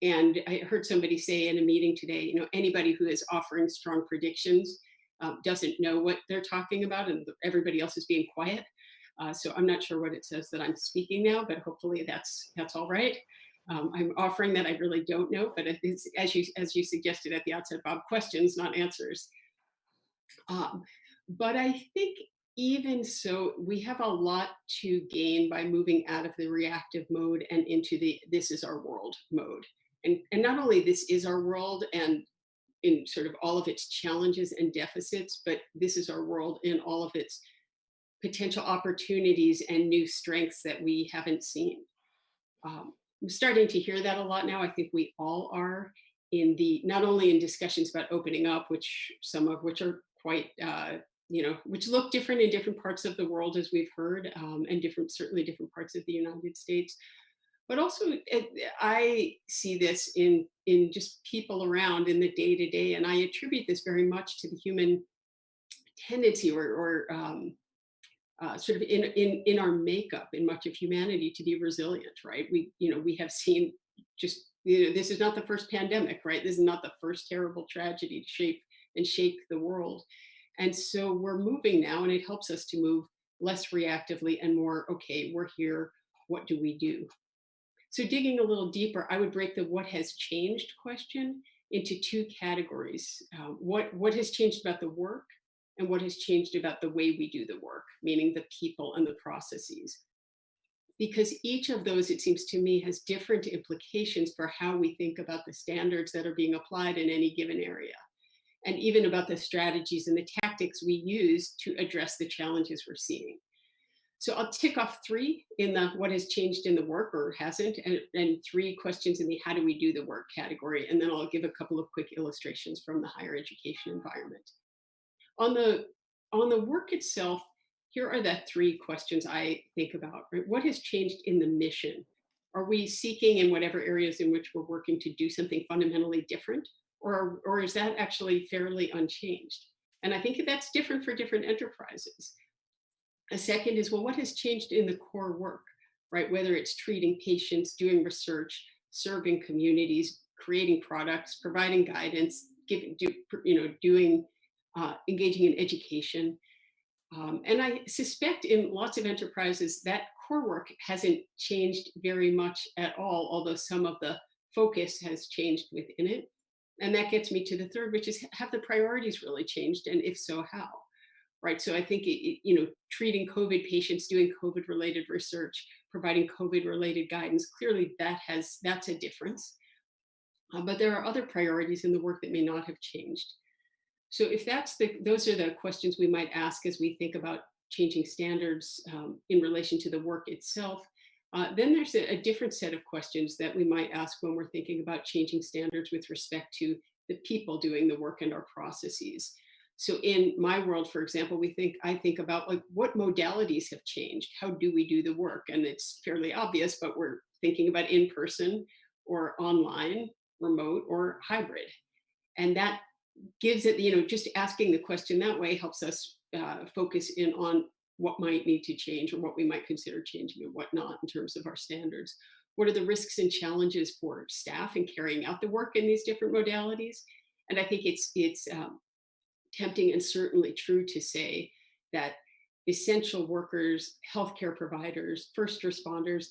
And I heard somebody say in a meeting today, anybody who is offering strong predictions doesn't know what they're talking about, and everybody else is being quiet. So I'm not sure what it says that I'm speaking now, but hopefully that's all right. I'm offering that I really don't know, but it's, as you suggested at the outset, Bob, questions, not answers. But I think even so, we have a lot to gain by moving out of the reactive mode and into the this is our world mode. And not only this is our world and in sort of all of its challenges and deficits, but this is our world in all of its potential opportunities and new strengths that we haven't seen. I'm starting to hear that a lot now. I think we all are not only in discussions about opening up, some of which are quite, which look different in different parts of the world, as we've heard, and certainly different parts of the United States. But also, I see this in just people around in the day-to-day, and I attribute this very much to the human tendency or sort of in our makeup in much of humanity to be resilient, right? We have seen just, this is not the first pandemic, right? This is not the first terrible tragedy to shake the world. And so we're moving now, and it helps us to move less reactively and more, okay, we're here, what do we do? So digging a little deeper, I would break the what has changed question into two categories. What has changed about the work, and what has changed about the way we do the work, meaning the people and the processes. Because each of those, it seems to me, has different implications for how we think about the standards that are being applied in any given area, and even about the strategies and the tactics we use to address the challenges we're seeing. So I'll tick off three in the what has changed in the work or hasn't, and three questions in the how do we do the work category, and then I'll give a couple of quick illustrations from the higher education environment. On the work itself, here are the three questions I think about. Right? What has changed in the mission? Are we seeking in whatever areas in which we're working to do something fundamentally different? Or is that actually fairly unchanged? And I think that's different for different enterprises. A second is, well, what has changed in the core work, right? Whether it's treating patients, doing research, serving communities, creating products, providing guidance, engaging in education. And I suspect in lots of enterprises that core work hasn't changed very much at all, although some of the focus has changed within it. And that gets me to the third, which is, have the priorities really changed? And if so, how? Right. So I think, treating COVID patients, doing COVID-related research, providing COVID-related guidance, clearly that's a difference. But there are other priorities in the work that may not have changed. So if those are the questions we might ask as we think about changing standards in relation to the work itself, then there's a different set of questions that we might ask when we're thinking about changing standards with respect to the people doing the work and our processes. So in my world, for example, I think about like what modalities have changed. How do we do the work? And it's fairly obvious, but we're thinking about in-person or online, remote or hybrid. And that gives it, just asking the question that way helps us focus in on what might need to change or what we might consider changing and what not in terms of our standards. What are the risks and challenges for staff in carrying out the work in these different modalities? And I think it's tempting and certainly true to say that essential workers, healthcare providers, first responders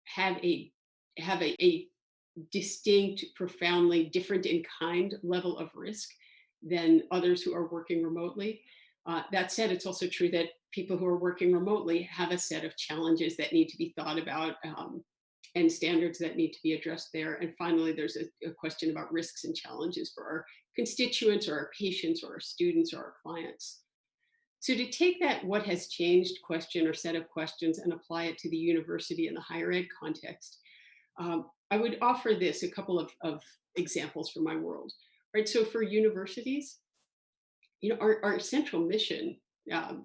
have a distinct, profoundly different in kind level of risk than others who are working remotely. That said, it's also true that people who are working remotely have a set of challenges that need to be thought about and standards that need to be addressed there. And finally, there's a question about risks and challenges for our constituents or our patients or our students or our clients. So to take that what has changed question or set of questions and apply it to the university and the higher ed context, I would offer a couple of examples from my world. Right, so for universities, our central mission,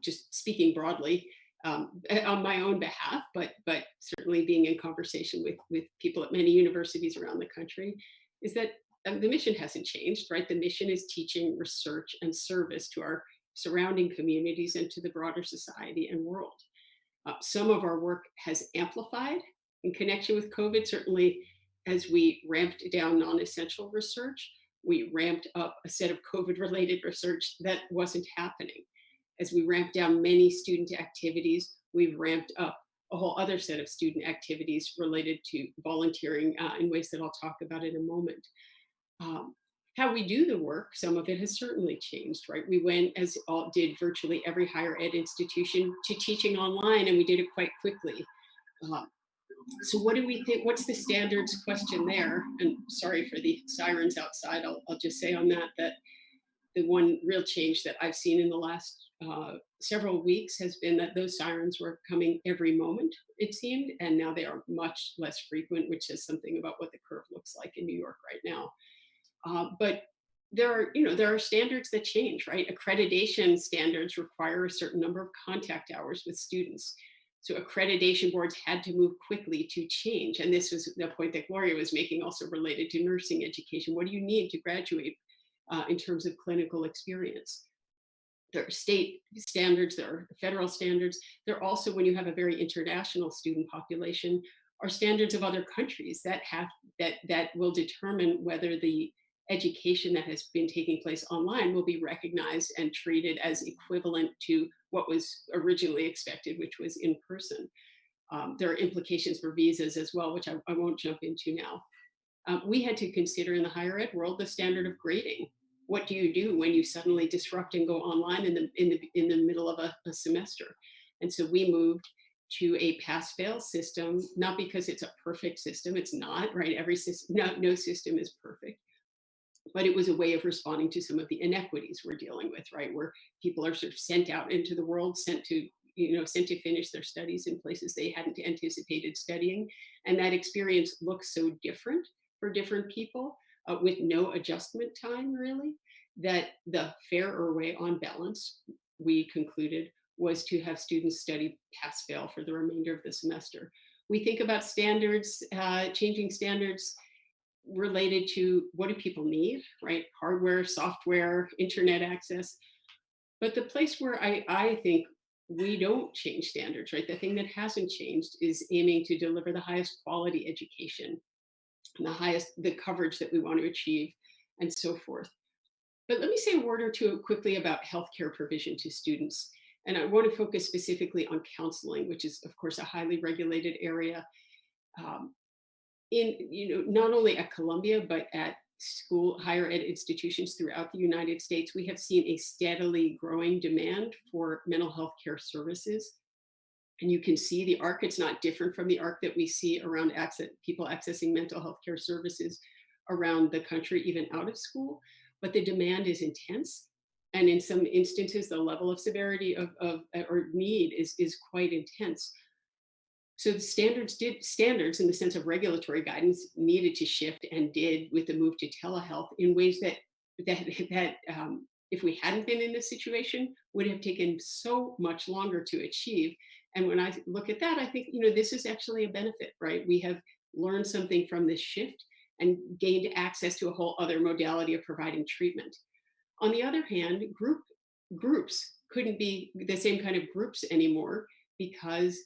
just speaking broadly, on my own behalf, but certainly being in conversation with people at many universities around the country, is that the mission hasn't changed, right? The mission is teaching, research, and service to our surrounding communities and to the broader society and world. Some of our work has amplified in connection with COVID. Certainly, as we ramped down non-essential research, we ramped up a set of COVID-related research that wasn't happening. As we ramped down many student activities, we've ramped up a whole other set of student activities related to volunteering in ways that I'll talk about in a moment. How we do the work, some of it has certainly changed, right? We went, as all did virtually every higher ed institution, to teaching online, and we did it quite quickly. So what do we think, what's the standards question there? And sorry for the sirens outside, I'll just say on that, that the one real change that I've seen in the last several weeks has been that those sirens were coming every moment, it seemed, and now they are much less frequent, which says something about what the curve looks like in New York right now. But there are standards that change, right? Accreditation standards require a certain number of contact hours with students. So accreditation boards had to move quickly to change. And this was the point that Gloria was making, also related to nursing education. What do you need to graduate in terms of clinical experience? There are state standards, there are federal standards. There are also, when you have a very international student population, are standards of other countries that will determine whether the education that has been taking place online will be recognized and treated as equivalent to what was originally expected, which was in person. There are implications for visas as well, which I won't jump into now. We had to consider in the higher ed world the standard of grading. What do you do when you suddenly disrupt and go online in the middle of a semester? And so we moved to a pass-fail system, not because it's a perfect system, it's not, right? Every system, no system is perfect. But it was a way of responding to some of the inequities we're dealing with, right? Where people are sort of sent out into the world, sent to finish their studies in places they hadn't anticipated studying. And that experience looks so different for different people with no adjustment time, really, that the fairer way on balance, we concluded, was to have students study pass-fail for the remainder of the semester. We think about standards, changing standards related to what do people need, right? Hardware, software, internet access. But the place where I think we don't change standards, right? The thing that hasn't changed is aiming to deliver the highest quality education and the coverage that we want to achieve and so forth. But let me say a word or two quickly about healthcare provision to students. And I want to focus specifically on counseling, which is of course a highly regulated area. Not only at Columbia, but at higher ed institutions throughout the United States, we have seen a steadily growing demand for mental health care services. And you can see the arc, it's not different from the arc that we see around people accessing mental health care services around the country, even out of school. But the demand is intense. And in some instances, the level of severity or need is quite intense. So the standards in the sense of regulatory guidance needed to shift, and did, with the move to telehealth, in ways that if we hadn't been in this situation, would have taken so much longer to achieve. And when I look at that, I think, this is actually a benefit, right? We have learned something from this shift and gained access to a whole other modality of providing treatment. On the other hand, groups couldn't be the same kind of groups anymore because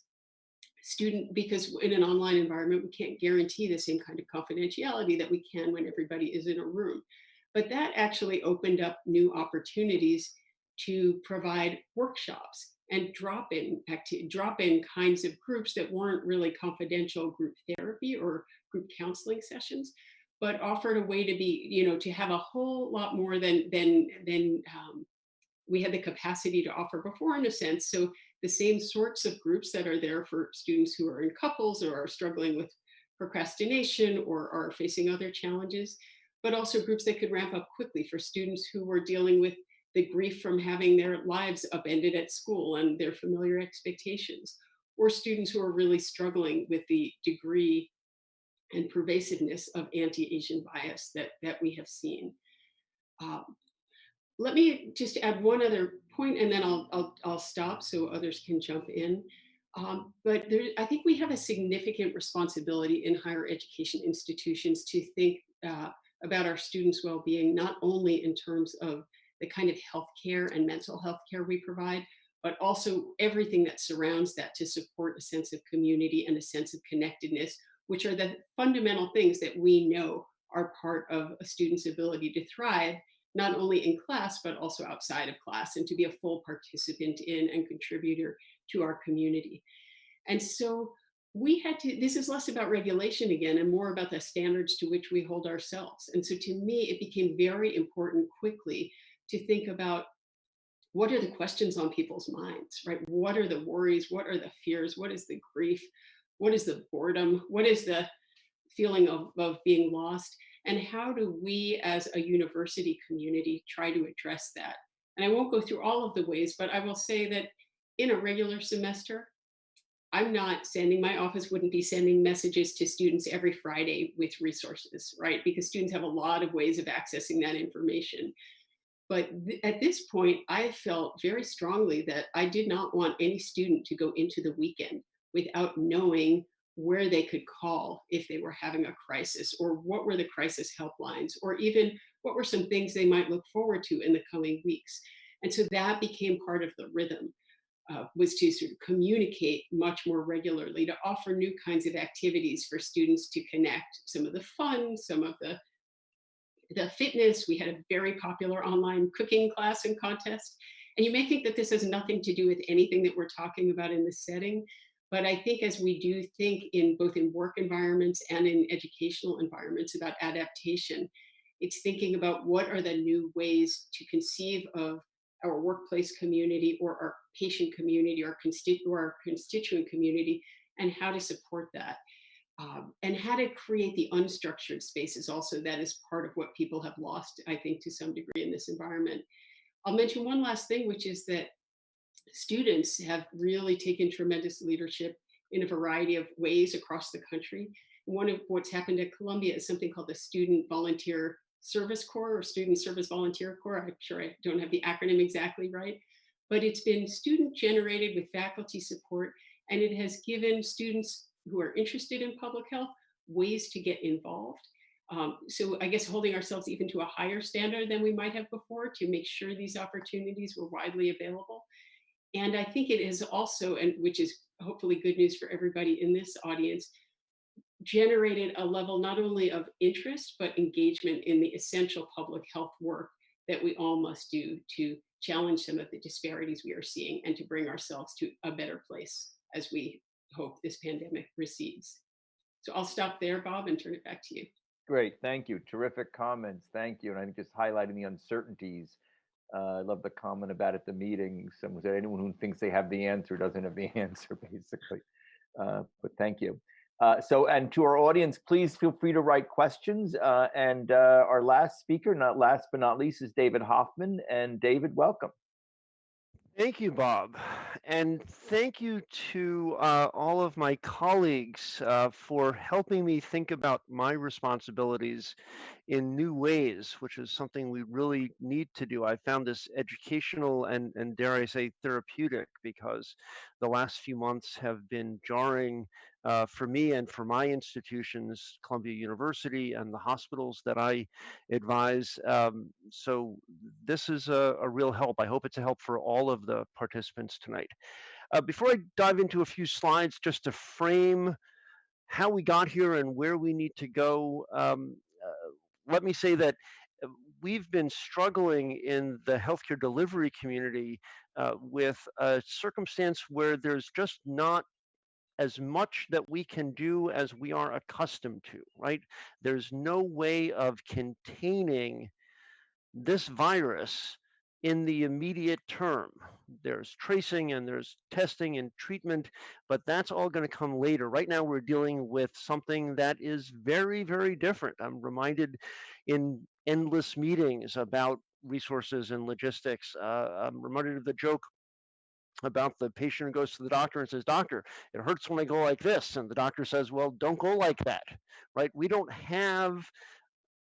in an online environment, we can't guarantee the same kind of confidentiality that we can when everybody is in a room. But that actually opened up new opportunities to provide workshops and drop-in kinds of groups that weren't really confidential group therapy or group counseling sessions, but offered a way to be, to have a whole lot more than we had the capacity to offer before, in a sense. So the same sorts of groups that are there for students who are in couples or are struggling with procrastination or are facing other challenges, but also groups that could ramp up quickly for students who were dealing with the grief from having their lives upended at school and their familiar expectations, or students who are really struggling with the degree and pervasiveness of anti-Asian bias that we have seen. Let me just add one other point, and then I'll stop so others can jump in. But I think we have a significant responsibility in higher education institutions to think about our students' well-being, not only in terms of the kind of healthcare and mental health care we provide, but also everything that surrounds that to support a sense of community and a sense of connectedness which are the fundamental things that we know are part of a student's ability to thrive, not only in class, but also outside of class, and to be a full participant in and contributor to our community. And so we had to, this is less about regulation again and more about the standards to which we hold ourselves. And so to me, it became very important quickly to think about what are the questions on people's minds, right? What are the worries? What are the fears? What is the grief? What is the boredom? What is the feeling of being lost? And how do we as a university community try to address that? And I won't go through all of the ways, but I will say that in a regular semester, I'm not sending, my office wouldn't be sending messages to students every Friday with resources, right? Because students have a lot of ways of accessing that information. But at this point, I felt very strongly that I did not want any student to go into the weekend without knowing where they could call if they were having a crisis, or what were the crisis helplines, or even what were some things they might look forward to in the coming weeks. And so that became part of the rhythm, was to sort of communicate much more regularly, to offer new kinds of activities for students to connect, some of the fun, some of the fitness. We had a very popular online cooking class and contest. And you may think that this has nothing to do with anything that we're talking about in this setting, but I think as we do think in both in work environments and in educational environments about adaptation, it's thinking about what are the new ways to conceive of our workplace community or our patient community or our constituent community, and how to support that. And how to create the unstructured spaces also. That is part of what people have lost, I think, to some degree in this environment. I'll mention one last thing, which is that students have really taken tremendous leadership in a variety of ways across the country. One of what's happened at Columbia is something called the Student Volunteer Service Corps, or Student Service Volunteer Corps. I'm sure I don't have the acronym exactly right, but it's been student generated with faculty support, and it has given students who are interested in public health ways to get involved. So I guess holding ourselves even to a higher standard than we might have before to make sure these opportunities were widely available. And I think it is also, and which is hopefully good news for everybody in this audience, generated a level not only of interest, but engagement in the essential public health work that we all must do to challenge some of the disparities we are seeing and to bring ourselves to a better place as we hope this pandemic recedes. So I'll stop there, Bob, and turn it back to you. Great, thank you. Terrific comments, thank you. And I think just highlighting the uncertainties. I love the comment about at the meeting. Someone said anyone who thinks they have the answer doesn't have the answer, basically. But thank you. And to our audience, please feel free to write questions. Our last speaker, not last but not least, is David Hoffman. And David, welcome. Thank you, Bob. And thank you to all of my colleagues for helping me think about my responsibilities in new ways, which is something we really need to do. I found this educational and dare I say therapeutic, because the last few months have been jarring for me and for my institutions, Columbia University and the hospitals that I advise. So this is a real help. I hope it's a help for all of the participants tonight. Before I dive into a few slides, just to frame how we got here and where we need to go, let me say that we've been struggling in the healthcare delivery community with a circumstance where there's just not as much that we can do as we are accustomed to, right? There's no way of containing this virus in the immediate term. There's tracing and there's testing and treatment, but that's all going to come later. Right now, we're dealing with something that is very, very different. I'm reminded in endless meetings about resources and logistics. I'm reminded of the joke about the patient who goes to the doctor and says, "Doctor, it hurts when I go like this." And the doctor says, "Well, don't go like that," right? We don't have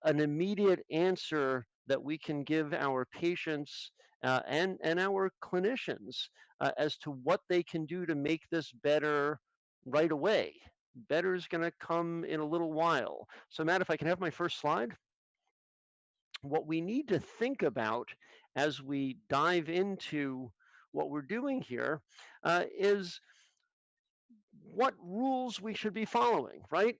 an immediate answer that we can give our patients and our clinicians as to what they can do to make this better right away. Better is going to come in a little while. So Matt, if I can have my first slide. What we need to think about as we dive into what we're doing here is what rules we should be following, right?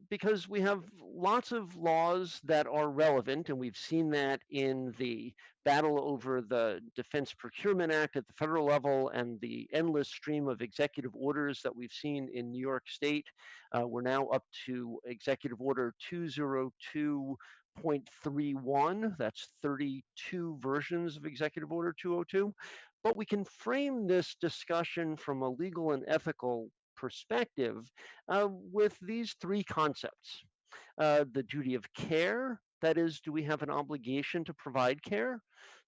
because we have lots of laws that are relevant, and we've seen that in the battle over the Defense Procurement Act at the federal level and the endless stream of executive orders that we've seen in New York State. We're now up to Executive Order 202.31. That's 32 versions of Executive Order 202. But we can frame this discussion from a legal and ethical perspective with these three concepts. The duty of care, that is, do we have an obligation to provide care?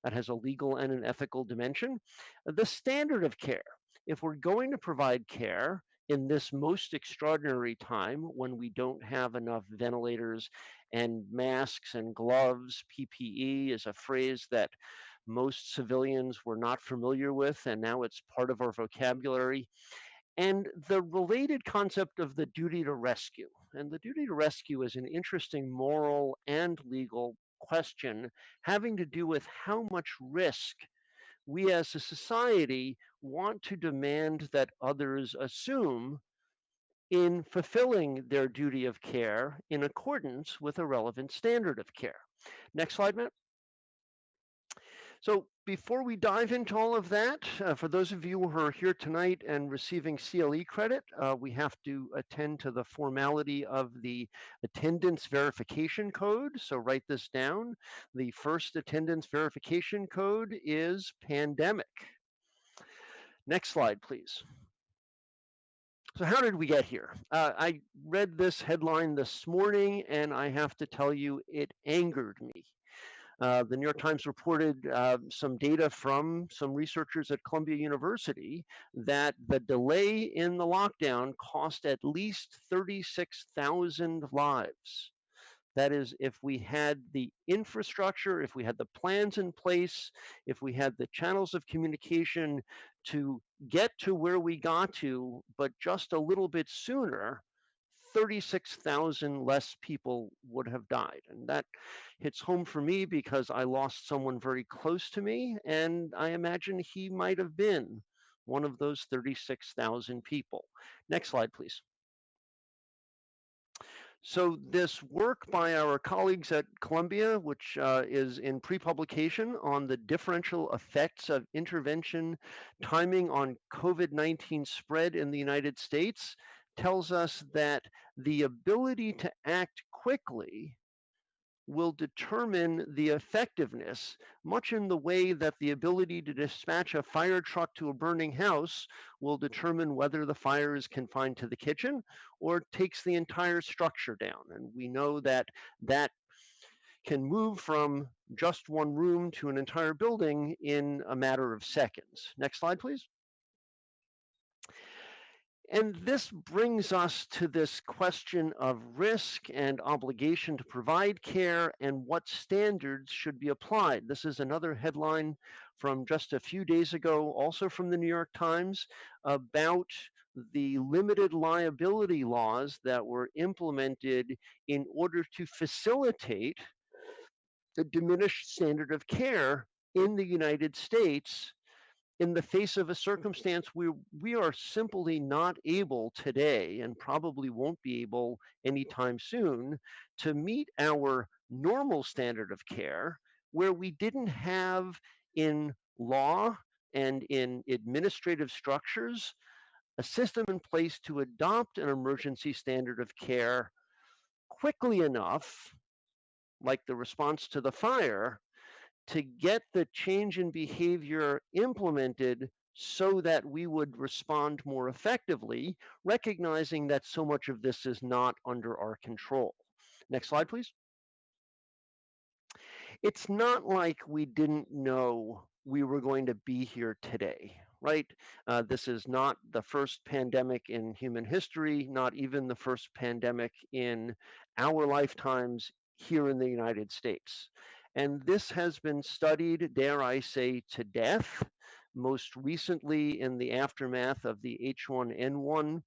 That has a legal and an ethical dimension. The standard of care, if we're going to provide care in this most extraordinary time when we don't have enough ventilators and masks and gloves, PPE is a phrase that most civilians were not familiar with, and now it's part of our vocabulary. And the related concept of the duty to rescue. And the duty to rescue is an interesting moral and legal question having to do with how much risk we as a society want to demand that others assume in fulfilling their duty of care in accordance with a relevant standard of care. Next slide, Matt. So before we dive into all of that, for those of you who are here tonight and receiving CLE credit, we have to attend to the formality of the attendance verification code. So write this down. The first attendance verification code is pandemic. Next slide, please. So how did we get here? I read this headline this morning, and I have to tell you, it angered me. The New York Times reported some data from some researchers at Columbia University that the delay in the lockdown cost at least 36,000 lives. That is, if we had the infrastructure, if we had the plans in place, if we had the channels of communication to get to where we got to, but just a little bit sooner, 36,000 less people would have died. And that hits home for me because I lost someone very close to me, and I imagine he might have been one of those 36,000 people. Next slide, please. So this work by our colleagues at Columbia, which is in pre-publication on the differential effects of intervention timing on COVID-19 spread in the United States, tells us that the ability to act quickly will determine the effectiveness, much in the way that the ability to dispatch a fire truck to a burning house will determine whether the fire is confined to the kitchen or takes the entire structure down. And we know that that can move from just one room to an entire building in a matter of seconds. Next slide, please. And this brings us to this question of risk and obligation to provide care and what standards should be applied. This is another headline from just a few days ago, also from the New York Times, about the limited liability laws that were implemented in order to facilitate the diminished standard of care in the United States in the face of a circumstance where we are simply not able today, and probably won't be able anytime soon, to meet our normal standard of care, where we didn't have in law and in administrative structures a system in place to adopt an emergency standard of care quickly enough, like the response to the fire, to get the change in behavior implemented so that we would respond more effectively, recognizing that so much of this is not under our control. Next slide, please. It's not like we didn't know we were going to be here today, right? This is not the first pandemic in human history, not even the first pandemic in our lifetimes here in the United States. And this has been studied, dare I say, to death, most recently in the aftermath of the H1N1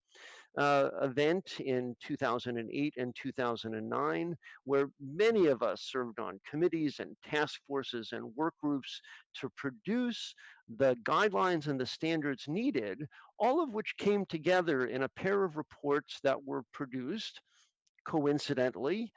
event in 2008 and 2009, where many of us served on committees and task forces and work groups to produce the guidelines and the standards needed, all of which came together in a pair of reports that were produced coincidentally,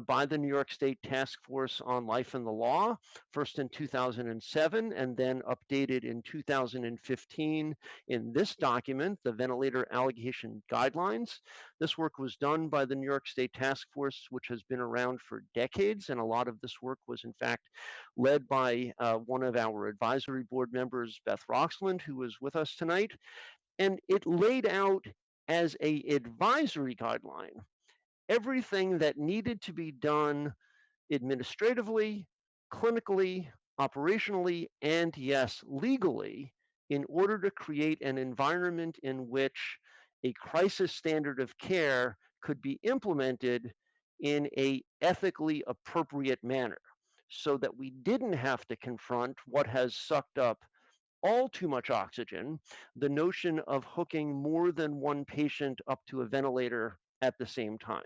by the New York State Task Force on Life and the Law, first in 2007 and then updated in 2015 in this document, the Ventilator Allocation Guidelines. This work was done by the New York State Task Force, which has been around for decades, and a lot of this work was in fact led by one of our advisory board members, Beth Roxland, who was with us tonight. And it laid out as an advisory guideline everything that needed to be done administratively, clinically, operationally, and yes, legally, in order to create an environment in which a crisis standard of care could be implemented in a ethically appropriate manner, so that we didn't have to confront what has sucked up all too much oxygen, the notion of hooking more than one patient up to a ventilator at the same time.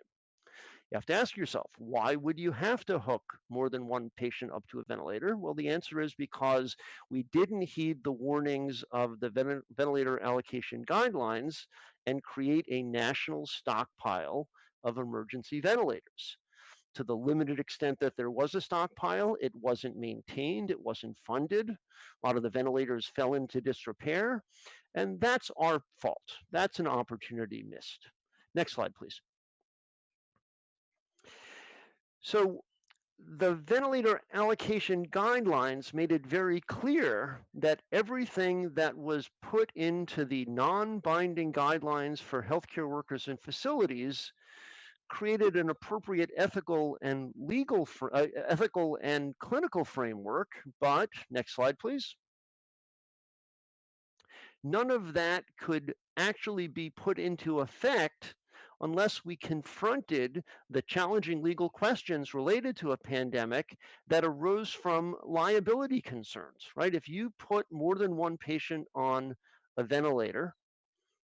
You have to ask yourself, why would you have to hook more than one patient up to a ventilator? Well, the answer is because we didn't heed the warnings of the ventilator allocation guidelines and create a national stockpile of emergency ventilators. To the limited extent that there was a stockpile, it wasn't maintained, it wasn't funded. A lot of the ventilators fell into disrepair, and that's our fault. That's an opportunity missed. Next slide, please. So the ventilator allocation guidelines made it very clear that everything that was put into the non-binding guidelines for healthcare workers and facilities created an appropriate ethical and ethical and clinical framework. But next slide, please. None of that could actually be put into effect unless we confronted the challenging legal questions related to a pandemic that arose from liability concerns, right? If you put more than one patient on a ventilator,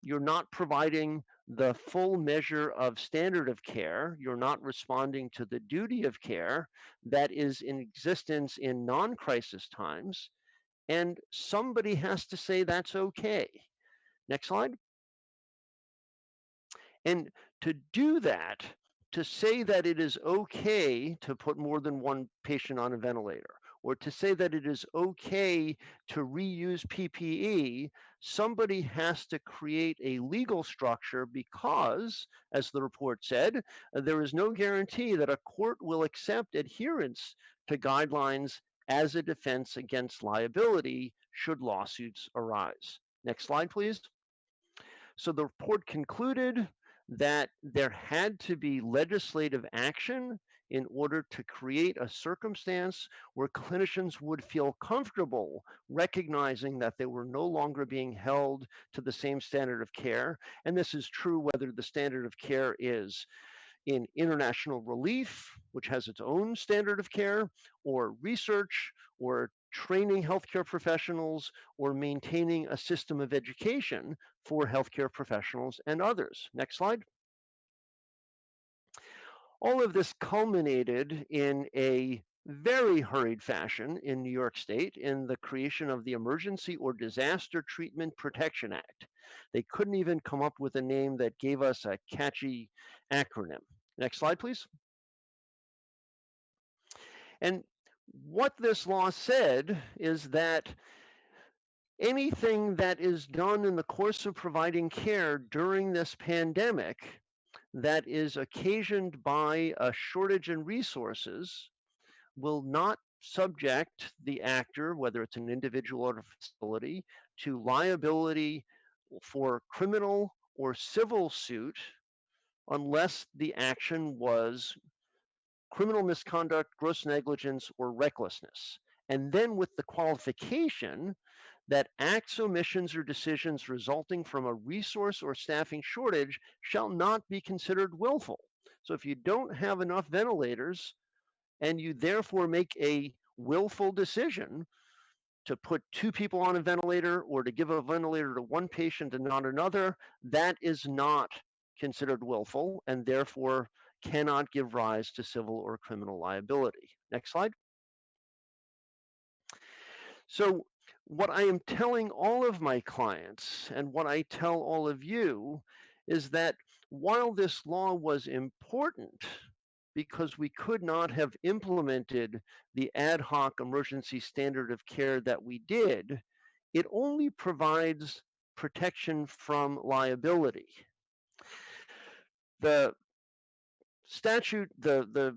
you're not providing the full measure of standard of care. You're not responding to the duty of care that is in existence in non-crisis times. And somebody has to say that's okay. Next slide. And to do that, to say that it is okay to put more than one patient on a ventilator, or to say that it is okay to reuse PPE, somebody has to create a legal structure because, as the report said, there is no guarantee that a court will accept adherence to guidelines as a defense against liability should lawsuits arise. Next slide, please. So the report concluded that there had to be legislative action in order to create a circumstance where clinicians would feel comfortable recognizing that they were no longer being held to the same standard of care. And this is true whether the standard of care is in international relief, which has its own standard of care, or research, or training healthcare professionals, or maintaining a system of education for healthcare professionals and others. Next slide. All of this culminated in a very hurried fashion in New York State in the creation of the Emergency or Disaster Treatment Protection Act. They couldn't even come up with a name that gave us a catchy acronym. Next slide, please. And what this law said is that anything that is done in the course of providing care during this pandemic that is occasioned by a shortage in resources will not subject the actor, whether it's an individual or a facility, to liability for criminal or civil suit unless the action was criminal misconduct, gross negligence, or recklessness. And then with the qualification that acts, omissions, or decisions resulting from a resource or staffing shortage shall not be considered willful. So if you don't have enough ventilators and you therefore make a willful decision to put two people on a ventilator or to give a ventilator to one patient and not another, that is not considered willful and therefore cannot give rise to civil or criminal liability. Next slide. So what I am telling all of my clients and what I tell all of you is that while this law was important because we could not have implemented the ad hoc emergency standard of care that we did, it only provides protection from liability. The statute, the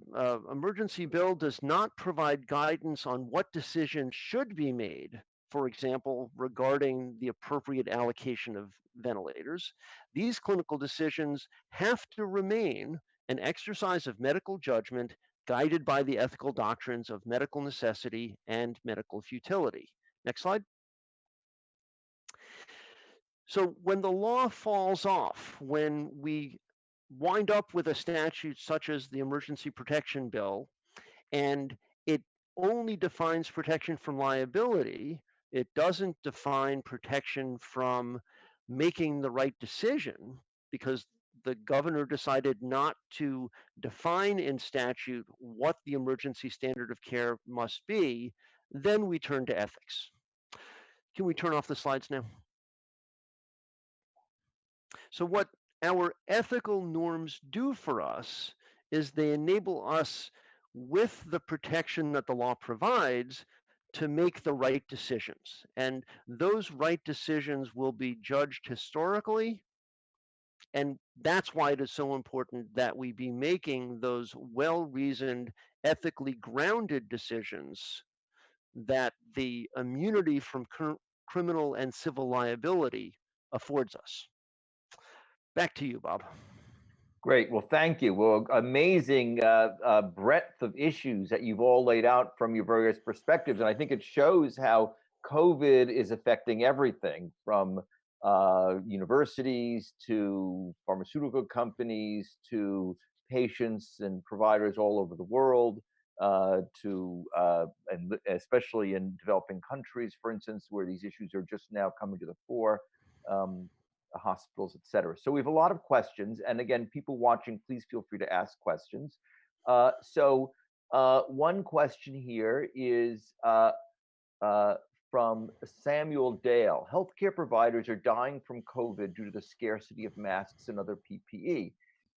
emergency bill does not provide guidance on what decisions should be made, for example, regarding the appropriate allocation of ventilators. These clinical decisions have to remain an exercise of medical judgment guided by the ethical doctrines of medical necessity and medical futility. Next slide. So when the law falls off, when we wind up with a statute such as the Emergency Protection Bill, and it only defines protection from liability, it doesn't define protection from making the right decision, because the governor decided not to define in statute what the emergency standard of care must be, then we turn to ethics. Can we turn off the slides now? So what our ethical norms do for us is they enable us, with the protection that the law provides, to make the right decisions. And those right decisions will be judged historically. And that's why it is so important that we be making those well-reasoned, ethically grounded decisions that the immunity from criminal and civil liability affords us. Back to you, Bob. Great. Well, thank you. Well, amazing breadth of issues that you've all laid out from your various perspectives. And I think it shows how COVID is affecting everything from universities to pharmaceutical companies to patients and providers all over the world, and especially in developing countries, for instance, where these issues are just now coming to the fore. Hospitals, et cetera. So we have a lot of questions. And again, people watching, please feel free to ask questions. One question here is from Samuel Dale. Healthcare providers are dying from COVID due to the scarcity of masks and other PPE.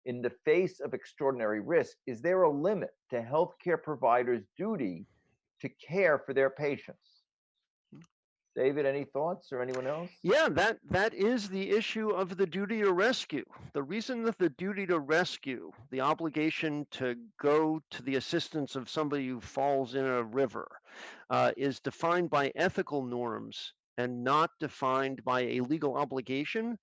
In the face of extraordinary risk, is there a limit to healthcare providers' duty to care for their patients? David, any thoughts, or anyone else? Yeah, that is the issue of the duty to rescue. The reason that the duty to rescue, the obligation to go to the assistance of somebody who falls in a river, is defined by ethical norms and not defined by a legal obligation,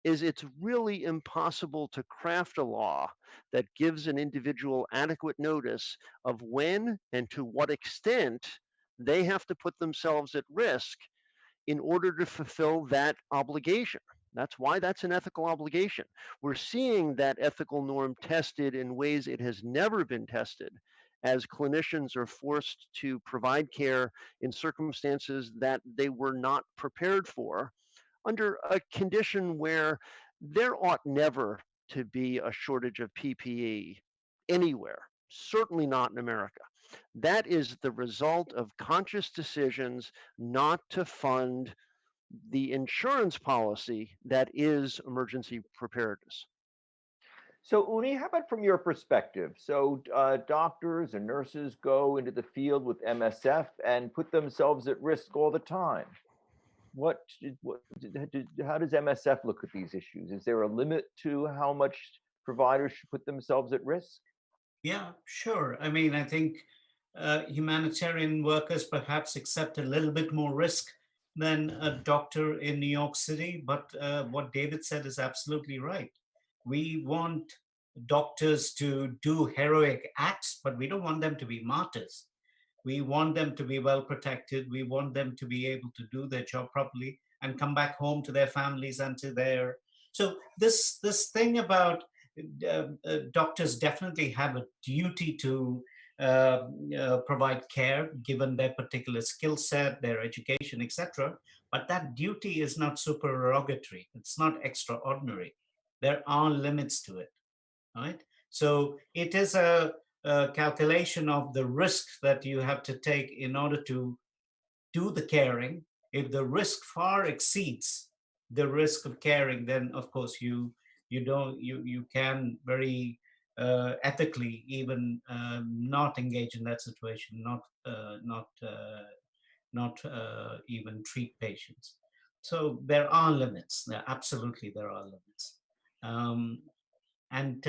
is it's really impossible to craft a law that gives an individual adequate notice of when and to what extent they have to put themselves at risk in order to fulfill that obligation. That's why that's an ethical obligation. We're seeing that ethical norm tested in ways it has never been tested, as clinicians are forced to provide care in circumstances that they were not prepared for, under a condition where there ought never to be a shortage of PPE anywhere, certainly not in America. That is the result of conscious decisions not to fund the insurance policy that is emergency preparedness. So Unni, how about from your perspective? So doctors and nurses go into the field with MSF and put themselves at risk all the time. How does MSF look at these issues? Is there a limit to how much providers should put themselves at risk? Yeah, sure. I mean, I think humanitarian workers perhaps accept a little bit more risk than a doctor in New York City. But what David said is absolutely right. We want doctors to do heroic acts, but we don't want them to be martyrs. We want them to be well protected. We want them to be able to do their job properly and come back home to their families and to their. So this thing about doctors definitely have a duty to provide care given their particular skill set, their education, etc. But that duty is not supererogatory. It's not extraordinary. There are limits to it, right? So it is a calculation of the risk that you have to take in order to do the caring. If the risk far exceeds the risk of caring, then of course you you can very ethically even not engage in that situation, not even treat patients. So there are limits. Absolutely, there are limits. Um, and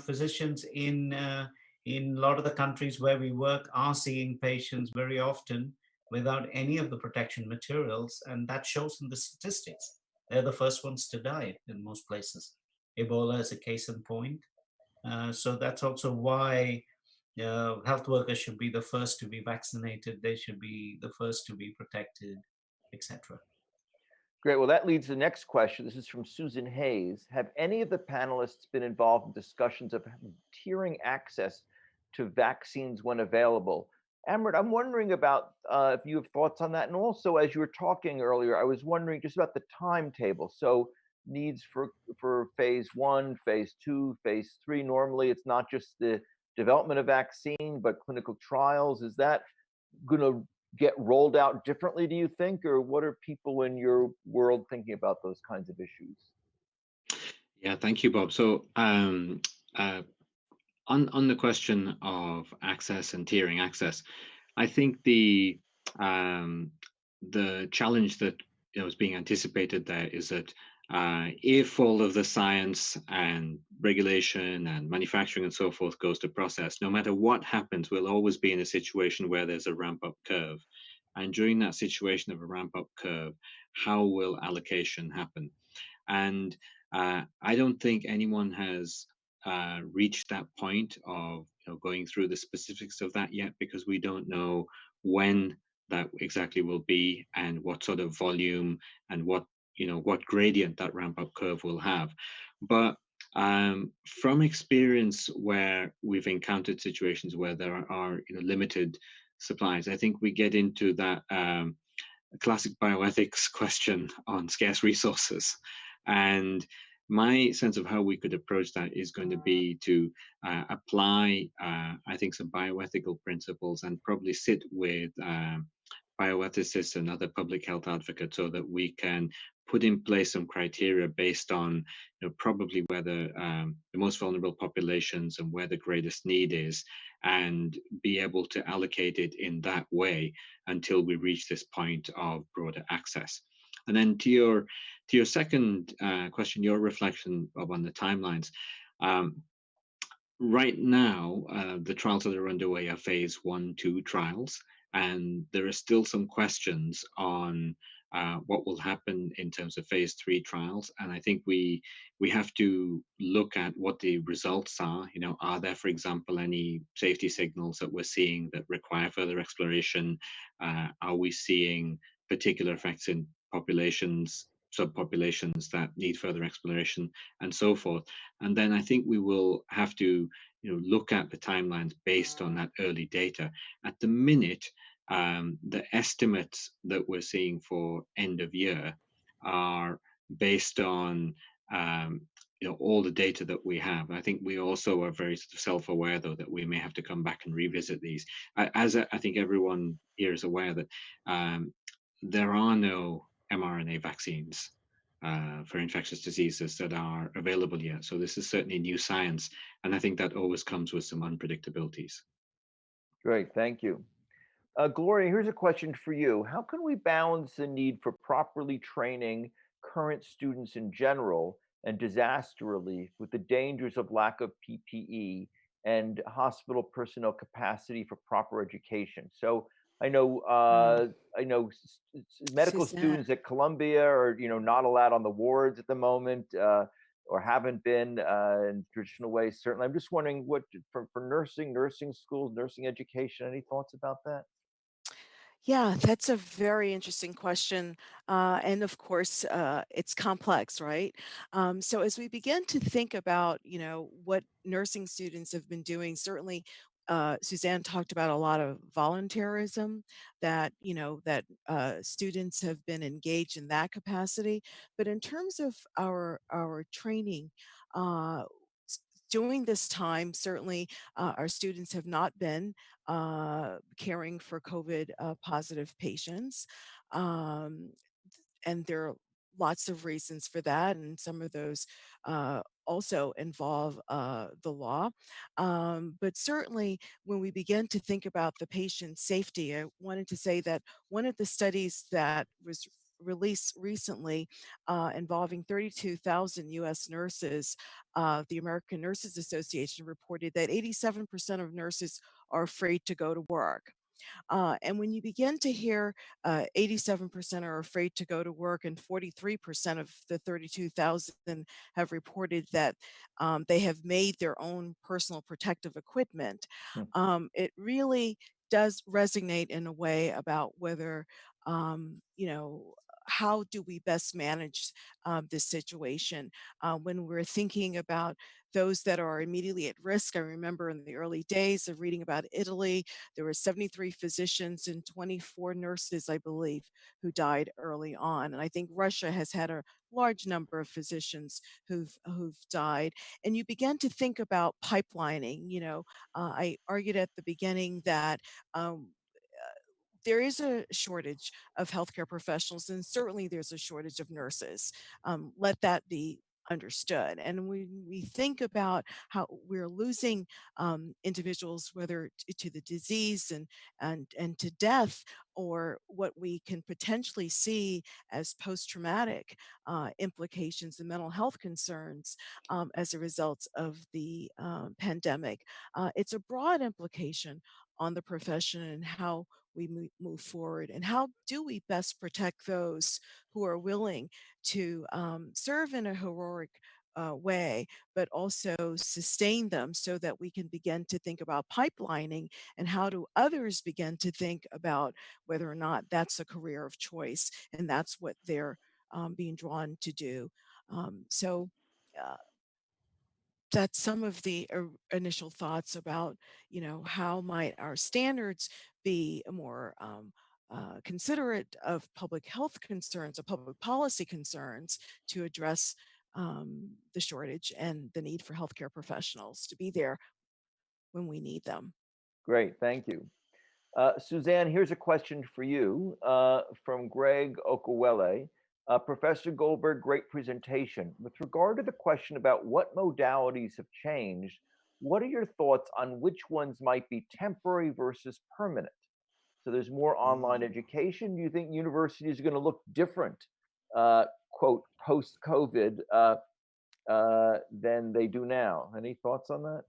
physicians in a lot of the countries where we work are seeing patients very often without any of the protection materials, and that shows in the statistics. They're the first ones to die in most places. Ebola is a case in point. So that's also why health workers should be the first to be vaccinated. They should be the first to be protected, etc. Great. Well, that leads to the next question. This is from Susan Hayes. Have any of the panelists been involved in discussions of tiering access to vaccines when available? Amrit, I'm wondering about if you have thoughts on that. And also, as you were talking earlier, I was wondering just about the timetable. So needs for phase 1, phase 2, phase 3. Normally, it's not just the development of vaccine, but clinical trials. Is that going to get rolled out differently, do you think, or what are people in your world thinking about those kinds of issues? Yeah, thank you, Bob. So uh, on the question of access and tiering access, I think the challenge that is being anticipated there is that if all of the science and regulation and manufacturing and so forth goes to process, no matter what happens, we'll always be in a situation where there's a ramp up curve. And during that situation of a ramp up curve, how will allocation happen? And I don't think anyone has reached that point of going through the specifics of that yet, because we don't know when that exactly will be and what sort of volume and what gradient that ramp up curve will have. But from experience where we've encountered situations where there are limited supplies, I think we get into that classic bioethics question on scarce resources. And my sense of how we could approach that is going to be to apply, I think, some bioethical principles and probably sit with bioethicists and other public health advocates so that we can put in place some criteria based on probably where the most vulnerable populations and where the greatest need is, and be able to allocate it in that way until we reach this point of broader access. And then to your second question, your reflection on the timelines. Right now, the trials that are underway are phase 1, 2 trials, and there are still some questions on what will happen in terms of phase 3 trials. And I think we have to look at what the results are. Are there, for example, any safety signals that we're seeing that require further exploration? Are we seeing particular effects in populations, subpopulations that need further exploration, and so forth? And then I think we will have to look at the timelines based on that early data. At the minute, the estimates that we're seeing for end of year are based on all the data that we have. I think we also are very sort of self-aware, though, that we may have to come back and revisit these. As I think everyone here is aware that there are no mRNA vaccines for infectious diseases that are available yet. So this is certainly new science, and I think that always comes with some unpredictabilities. Great, thank you. Gloria, here's a question for you. How can we balance the need for properly training current students in general and disaster relief with the dangers of lack of PPE and hospital personnel capacity for proper education? So I know medical Suzanne. students at Columbia are not allowed on the wards at the moment, or haven't been in traditional ways. Certainly, I'm just wondering what for nursing schools, nursing education. Any thoughts about that? Yeah, that's a very interesting question. And of course, it's complex, right? So as we begin to think about, what nursing students have been doing, certainly Suzanne talked about a lot of volunteerism that students have been engaged in that capacity. But in terms of our training, uh, during this time, certainly our students have not been caring for COVID positive patients. And they're lots of reasons for that, and some of those also involve the law. But certainly, when we begin to think about the patient's safety, I wanted to say that one of the studies that was released recently involving 32,000 US nurses, the American Nurses Association reported that 87% of nurses are afraid to go to work. And when you begin to hear 87% are afraid to go to work, and 43% of the 32,000 have reported that they have made their own personal protective equipment, Hmm. it really does resonate in a way about whether, you know, how do we best manage this situation when we're thinking about those that are immediately at risk. I remember in the early days of reading about Italy, there were 73 physicians and 24 nurses, I believe, who died early on. And I think Russia has had a large number of physicians who've died. And you begin to think about pipelining. I argued at the beginning that there is a shortage of healthcare professionals, and certainly there's a shortage of nurses. Let that be understood. And when we think about how we're losing individuals, whether to the disease and to death, or what we can potentially see as post-traumatic implications and mental health concerns as a result of the pandemic, it's a broad implication on the profession and how we move forward, and how do we best protect those who are willing to serve in a heroic way, but also sustain them, so that we can begin to think about pipelining, and how do others begin to think about whether or not that's a career of choice and that's what they're being drawn to do. So uh, that's some of the initial thoughts about, how might our standards be more considerate of public health concerns or public policy concerns to address the shortage and the need for healthcare professionals to be there when we need them. Great, thank you. Suzanne, here's a question for you from Greg Okawele. Professor Goldberg, great presentation. With regard to the question about what modalities have changed, what are your thoughts on which ones might be temporary versus permanent? So there's more online education. Do you think universities are going to look different, quote, post-COVID than they do now? Any thoughts on that?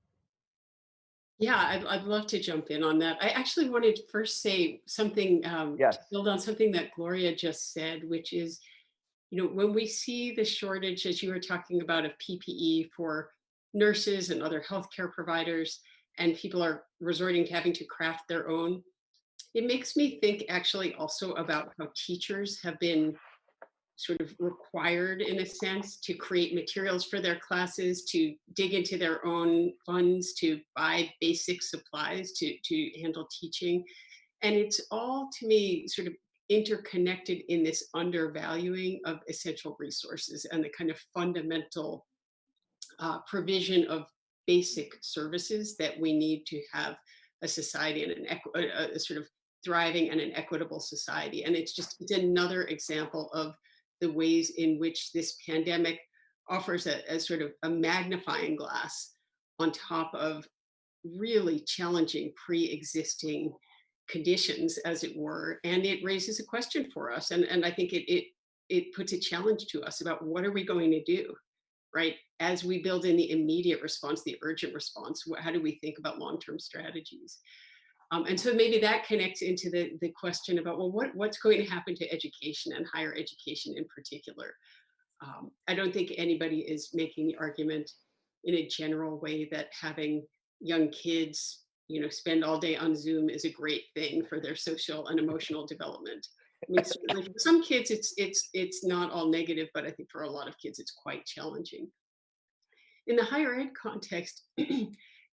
Yeah, I'd love to jump in on that. I actually wanted to first say something, Yes. to build on something that Gloria just said, which is, when we see the shortage, as you were talking about, of PPE for nurses and other healthcare providers, and people are resorting to having to craft their own, it makes me think actually also about how teachers have been sort of required, in a sense, to create materials for their classes, to dig into their own funds, to buy basic supplies to handle teaching. And it's all, to me, sort of interconnected in this undervaluing of essential resources and the kind of fundamental provision of basic services that we need to have a society and a sort of thriving and an equitable society. And it's another example of the ways in which this pandemic offers a sort of a magnifying glass on top of really challenging pre-existing conditions, as it were. And it raises a question for us. And I think it puts a challenge to us about what are we going to do, right? As we build in the immediate response, the urgent response, how do we think about long-term strategies? And so maybe that connects into the question about, well, what's going to happen to education and higher education in particular? I don't think anybody is making the argument in a general way that having young kids, spend all day on Zoom is a great thing for their social and emotional development. I mean, certainly for some kids, it's not all negative, but I think for a lot of kids, it's quite challenging. In the higher ed context,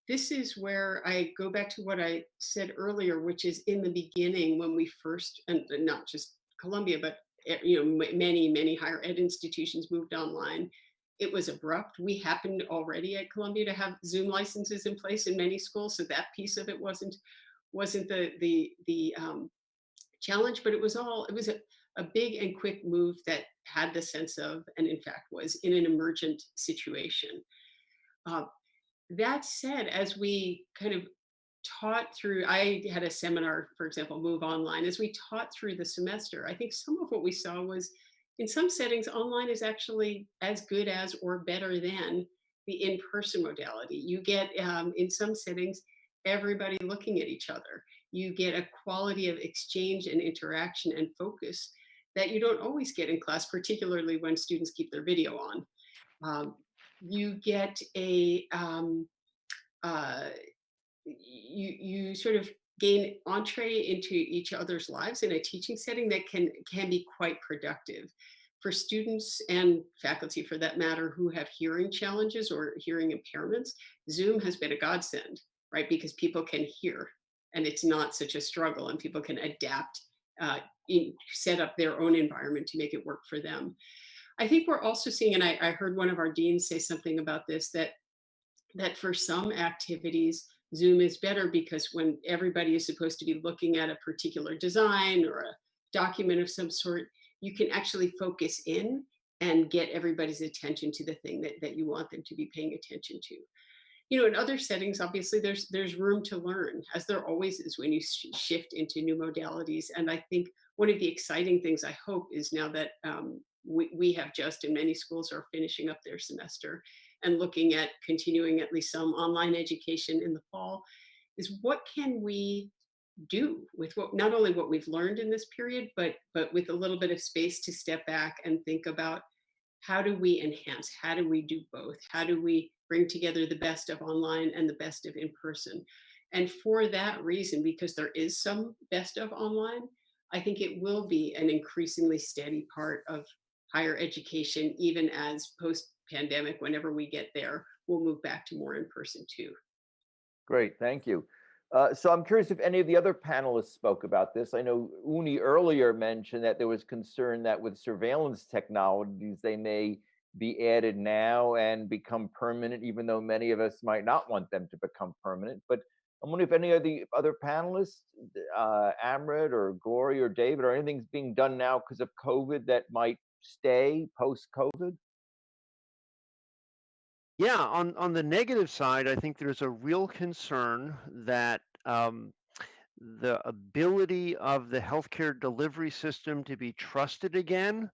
this is where I go back to what I said earlier, which is in the beginning when we first, and not just Columbia, but many higher ed institutions moved online. It was abrupt. We happened already at Columbia to have Zoom licenses in place in many schools, so that piece of it wasn't the challenge, but it was a big and quick move that had the sense of, and in fact was, in an emergent situation. That said, as we kind of taught through, I had a seminar, for example, Move Online. As we taught through the semester, I think some of what we saw was, in some settings, online is actually as good as or better than the in-person modality. You get, in some settings, everybody looking at each other. You get a quality of exchange and interaction and focus that you don't always get in class, particularly when students keep their video on. You get a, you sort of gain entree into each other's lives in a teaching setting that can be quite productive for students and faculty, for that matter, who have hearing challenges or hearing impairments. Zoom has been a godsend, right? Because people can hear and it's not such a struggle, and people can adapt, set up their own environment to make it work for them. I think we're also seeing, and I heard one of our deans say something about this, that for some activities, Zoom is better because when everybody is supposed to be looking at a particular design or a document of some sort, you can actually focus in and get everybody's attention to the thing that you want them to be paying attention to. You know, in other settings, obviously, there's room to learn, as there always is when you shift into new modalities. And I think one of the exciting things, I hope, is now that we have just, in many schools, are finishing up their semester and looking at continuing at least some online education in the fall, is what can we do with what, not only what we've learned in this period, but with a little bit of space to step back and think about, how do we enhance? How do we do both? How do we bring together the best of online and the best of in person? And for that reason, because there is some best of online, I think it will be an increasingly steady part of higher education, even as post-pandemic, whenever we get there, we'll move back to more in person too. Great, thank you. So I'm curious if any of the other panelists spoke about this. I know Unni earlier mentioned that there was concern that with surveillance technologies, they may be added now and become permanent, even though many of us might not want them to become permanent. But I'm wondering if any of the other panelists, Amrit or Gori or David, or anything's being done now because of COVID that might stay post-COVID? Yeah, on the negative side, I think there's a real concern that the ability of the healthcare delivery system to be trusted again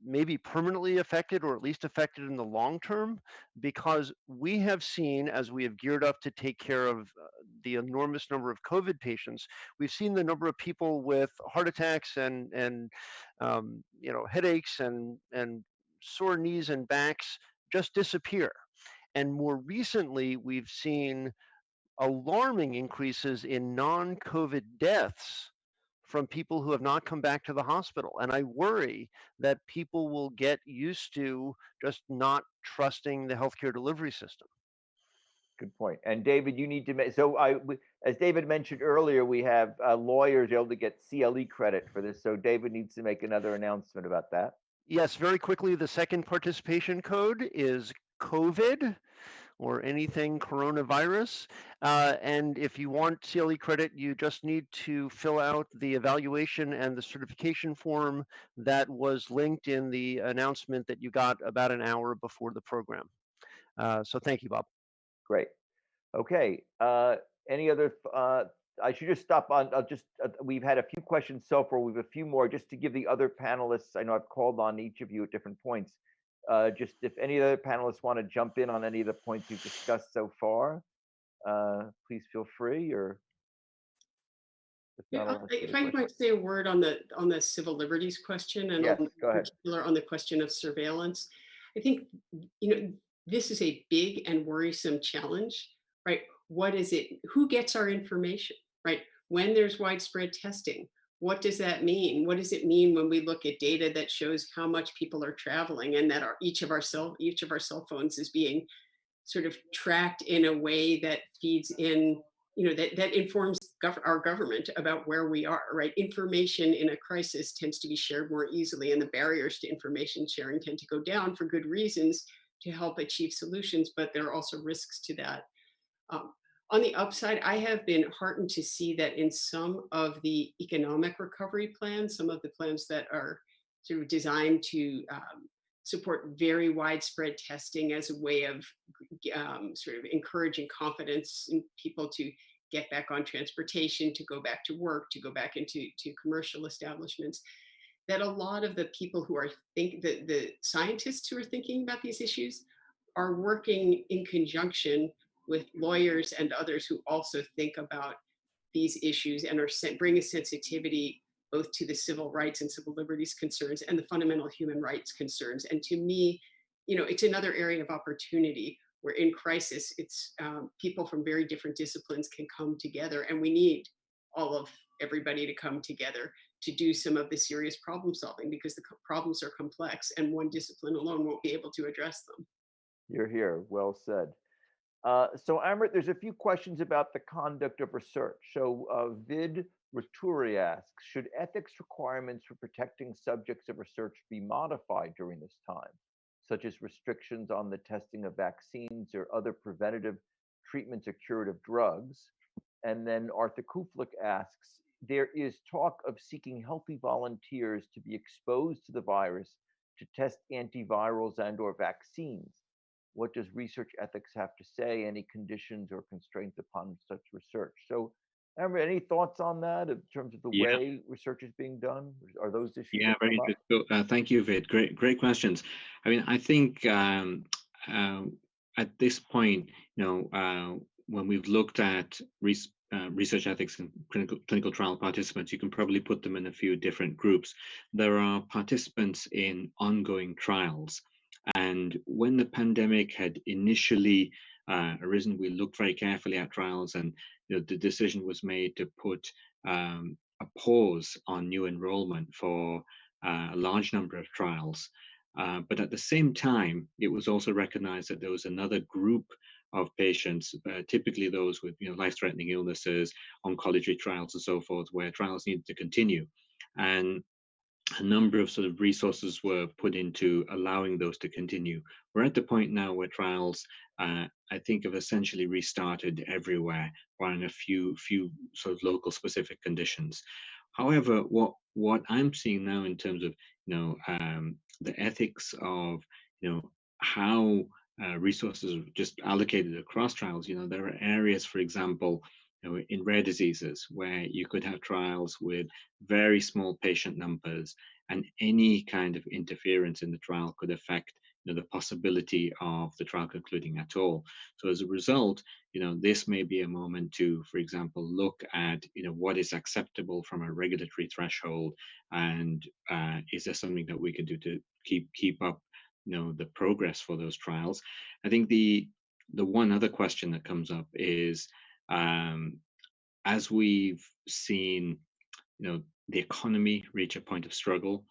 may be permanently affected, or at least affected in the long term, because we have seen, as we have geared up to take care of the enormous number of COVID patients, we've seen the number of people with heart attacks and headaches and sore knees and backs just disappear. And more recently, we've seen alarming increases in non-COVID deaths from people who have not come back to the hospital. And I worry that people will get used to just not trusting the healthcare delivery system. Good point. And David, you need to make, so as David mentioned earlier, we have lawyers able to get CLE credit for this. So David needs to make another announcement about that. Yes, very quickly, the second participation code is COVID, or anything coronavirus. And if you want CLE credit, you just need to fill out the evaluation and the certification form that was linked in the announcement that you got about an hour before the program. So thank you, Bob. Great. Okay. Any other, I should just stop on, we've had a few questions so far. We have a few more just to give the other panelists, I know I've called on each of you at different points. Just if any other panelists want to jump in on any of the points we've discussed so far, please feel free. Or if I might say a word on the civil liberties question, and yes, in particular on the question of surveillance. I think, this is a big and worrisome challenge, right? What is it? Who gets our information, right? When there's widespread testing, what does that mean? What does it mean when we look at data that shows how much people are traveling, and that each of our cell phones is being sort of tracked in a way that feeds in, that informs our government about where we are, right? Information in a crisis tends to be shared more easily, and the barriers to information sharing tend to go down for good reasons, to help achieve solutions, but there are also risks to that. On the upside, I have been heartened to see that in some of the economic recovery plans, some of the plans that are sort of designed to support very widespread testing as a way of sort of encouraging confidence in people to get back on transportation, to go back to work, to go back into commercial establishments, that a lot of the people who are the scientists who are thinking about these issues are working in conjunction with lawyers and others who also think about these issues and are bring a sensitivity both to the civil rights and civil liberties concerns and the fundamental human rights concerns. And to me, it's another area of opportunity where in crisis, it's people from very different disciplines can come together, and we need all of everybody to come together to do some of the serious problem solving, because the problems are complex and one discipline alone won't be able to address them. You're here. Well said. So Amrit, there's a few questions about the conduct of research. So Vid Raturi asks, should ethics requirements for protecting subjects of research be modified during this time, such as restrictions on the testing of vaccines or other preventative treatments or curative drugs? And then Arthur Kuflik asks, there is talk of seeking healthy volunteers to be exposed to the virus to test antivirals and or vaccines. What does research ethics have to say? Any conditions or constraints upon such research? So, Amber, any thoughts on that in terms of the way research is being done? Are those issues? Yeah, very interesting. Thank you, Vid. Great questions. I mean, I think at this point, when we've looked at research ethics and clinical trial participants, you can probably put them in a few different groups. There are participants in ongoing trials. And when the pandemic had initially arisen, we looked very carefully at trials, and the decision was made to put a pause on new enrollment for a large number of trials. But at the same time, it was also recognized that there was another group of patients, typically those with life-threatening illnesses, oncology trials, and so forth, where trials needed to continue. And a number of sort of resources were put into allowing those to continue. We're at the point now where trials, I think, have essentially restarted everywhere, barring a few sort of local specific conditions. However, what I'm seeing now in terms of the ethics of how resources are just allocated across trials, there are areas, for example, in rare diseases where you could have trials with very small patient numbers, and any kind of interference in the trial could affect the possibility of the trial concluding at all. So as a result, this may be a moment to, for example, look at what is acceptable from a regulatory threshold, and is there something that we can do to keep up the progress for those trials. I think the one other question that comes up is, as we've seen, the economy reach a point of struggle.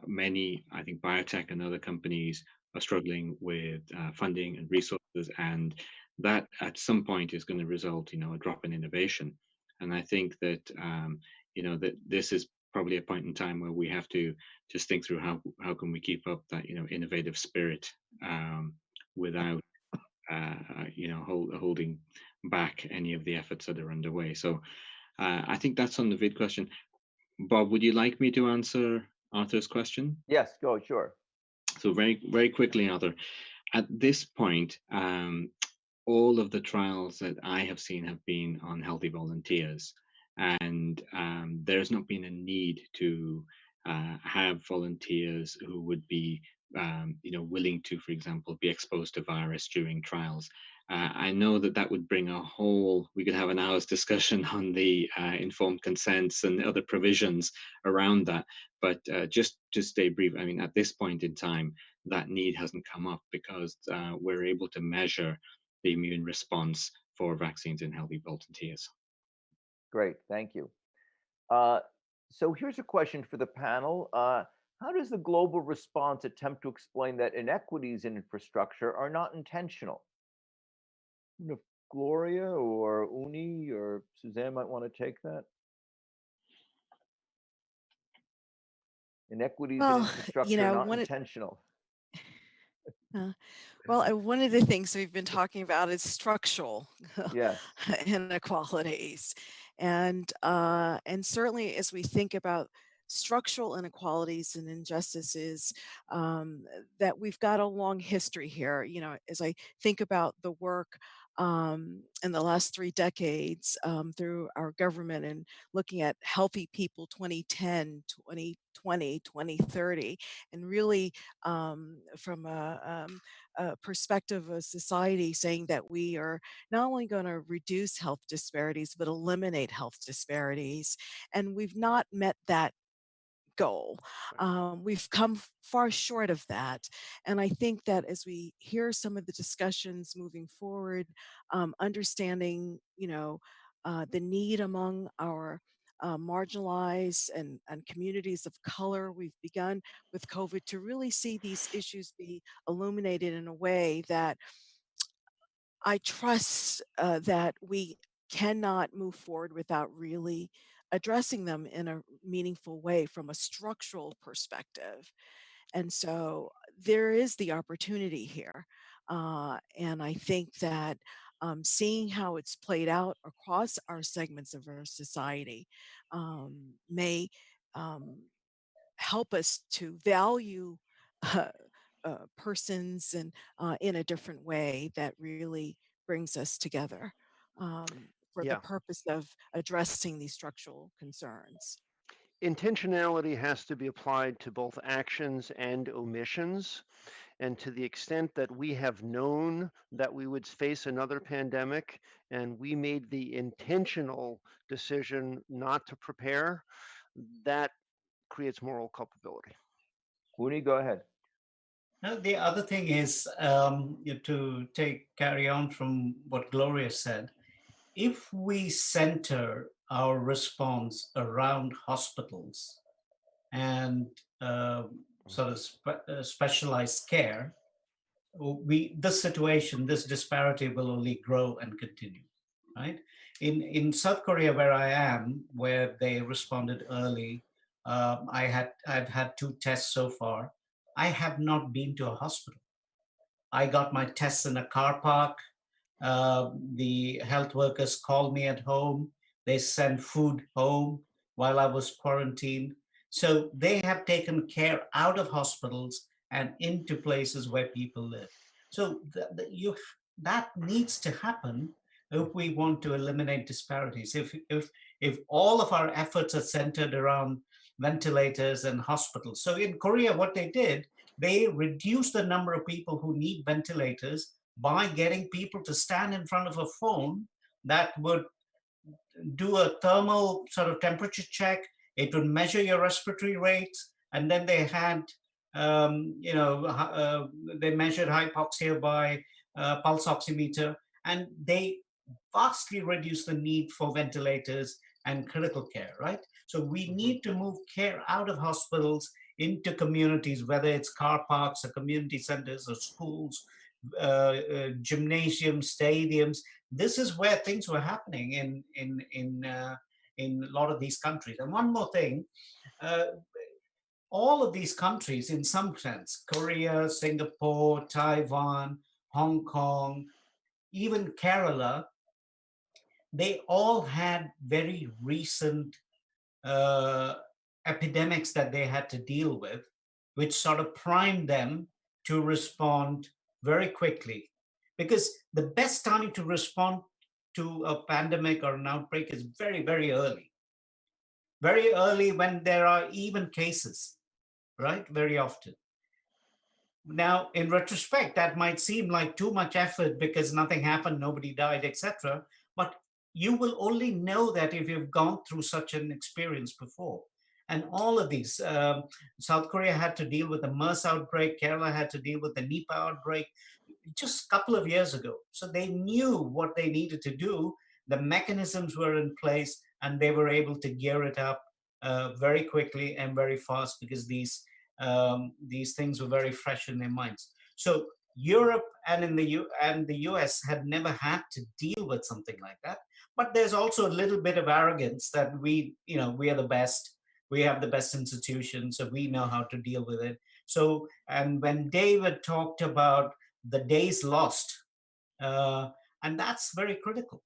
Many, I think, biotech and other companies are struggling with funding and resources, and that at some point is going to result, a drop in innovation. And I think that, that this is probably a point in time where we have to just think through how can we keep up that, innovative spirit without, holding back any of the efforts that are underway. So I think that's on the vid question. Bob, would you like me to answer Arthur's question? Yes, go, sure. So very, very quickly, Arthur, at this point, all of the trials that I have seen have been on healthy volunteers, and there's not been a need to have volunteers who would be willing to, for example, be exposed to virus during trials. I know that would bring we could have an hour's discussion on the informed consents and other provisions around that. But just to stay brief, I mean, at this point in time, that need hasn't come up because we're able to measure the immune response for vaccines in healthy volunteers. Great, thank you. So here's a question for the panel. How does the global response attempt to explain that inequities in infrastructure are not intentional? If Gloria or Unni or Suzanne might want to take that. Inequities in infrastructure are not intentional. Uh, well, one of the things we've been talking about is structural Yes. inequalities, and certainly as we think about structural inequalities and injustices, um, that we've got a long history here. You know, as I think about the work in the last 3 decades through our government and looking at healthy people 2010, 2020, 2030, and really from a perspective of society saying that we are not only going to reduce health disparities, but eliminate health disparities. And we've not met that goal. We've come far short of that. And I think that as we hear some of the discussions moving forward, understanding, the need among our marginalized and communities of color, we've begun with COVID to really see these issues be illuminated in a way that I trust that we cannot move forward without really addressing them in a meaningful way from a structural perspective. And so there is the opportunity here. And I think that seeing how it's played out across our segments of our society may um, help us to value uh, persons and in a different way that really brings us together for the Yeah. purpose of addressing these structural concerns. Intentionality has to be applied to both actions and omissions. And to the extent that we have known that we would face another pandemic and we made the intentional decision not to prepare, that creates moral culpability. Unni, go ahead. Now, the other thing is to carry on from what Gloria said. If we center our response around hospitals and sort of specialized care, this disparity will only grow and continue, right? In South Korea, where I am, where they responded early, I've had 2 tests so far. I have not been to a hospital. I got my tests in a car park. The health workers called me at home. They sent food home while I was quarantined. So they have taken care out of hospitals and into places where people live. So that needs to happen if we want to eliminate disparities. If all of our efforts are centered around ventilators and hospitals. So in Korea, what they did, they reduced the number of people who need ventilators by getting people to stand in front of a phone that would do a thermal sort of temperature check. It would measure your respiratory rates, and then they had, they measured hypoxia by pulse oximeter, and they vastly reduced the need for ventilators and critical care. Right. So we need to move care out of hospitals into communities, whether it's car parks or community centers or schools, gymnasiums, stadiums. This is where things were happening in a lot of these countries. And one more thing, uh, all of these countries, in some sense, Korea, Singapore, Taiwan, Hong Kong, even Kerala, they all had very recent uh, epidemics that they had to deal with, which sort of primed them to respond very quickly. Because the best time to respond to a pandemic or an outbreak is very, very early when there are even cases, right? Very often. Now, in retrospect, that might seem like too much effort because nothing happened, nobody died, etc. But you will only know that if you've gone through such an experience before. And all of these, South Korea had to deal with the MERS outbreak, Kerala had to deal with the Nipah outbreak just a couple of years ago. So they knew what they needed to do. The mechanisms were in place, and they were able to gear it up very quickly and very fast because these things were very fresh in their minds. So Europe and the US had never had to deal with something like that. But there's also a little bit of arrogance that we are the best. We have the best institutions, so we know how to deal with it. So, and when David talked about the days lost, and that's very critical.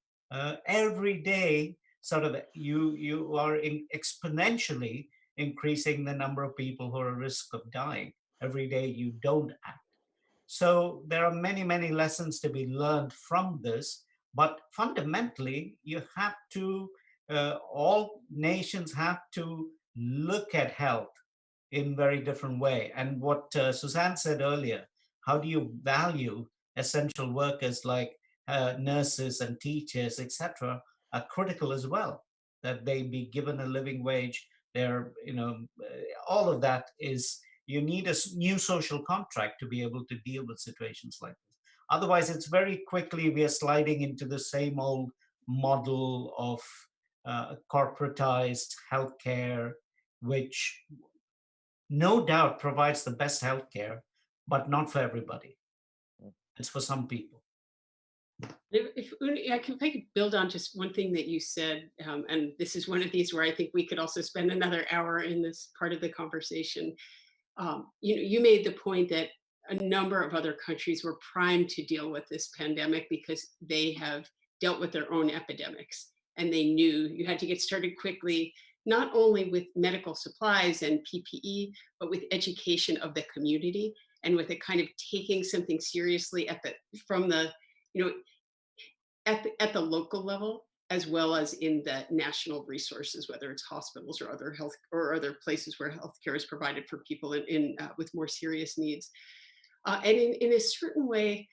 Every day, sort of, you are exponentially increasing the number of people who are at risk of dying. Every day you don't act. So there are many, many lessons to be learned from this, but fundamentally, you have to, all nations have to look at health in very different way. And what Suzanne said earlier, how do you value essential workers like nurses and teachers, etc., are critical as well, that they be given a living wage. They're, all of that is, you need a new social contract to be able to deal with situations like this. Otherwise, it's very quickly we are sliding into the same old model of corporatized healthcare, which no doubt provides the best healthcare, but not for everybody. It's for some people. If I could build on just one thing that you said, and this is one of these where I think we could also spend another hour in this part of the conversation. You made the point that a number of other countries were primed to deal with this pandemic because they have dealt with their own epidemics, and they knew you had to get started quickly, not only with medical supplies and PPE, but with education of the community, and with a kind of taking something seriously from the, at the local level, as well as in the national resources, whether it's hospitals or other health or other places where healthcare is provided for people with more serious needs. And in a certain way,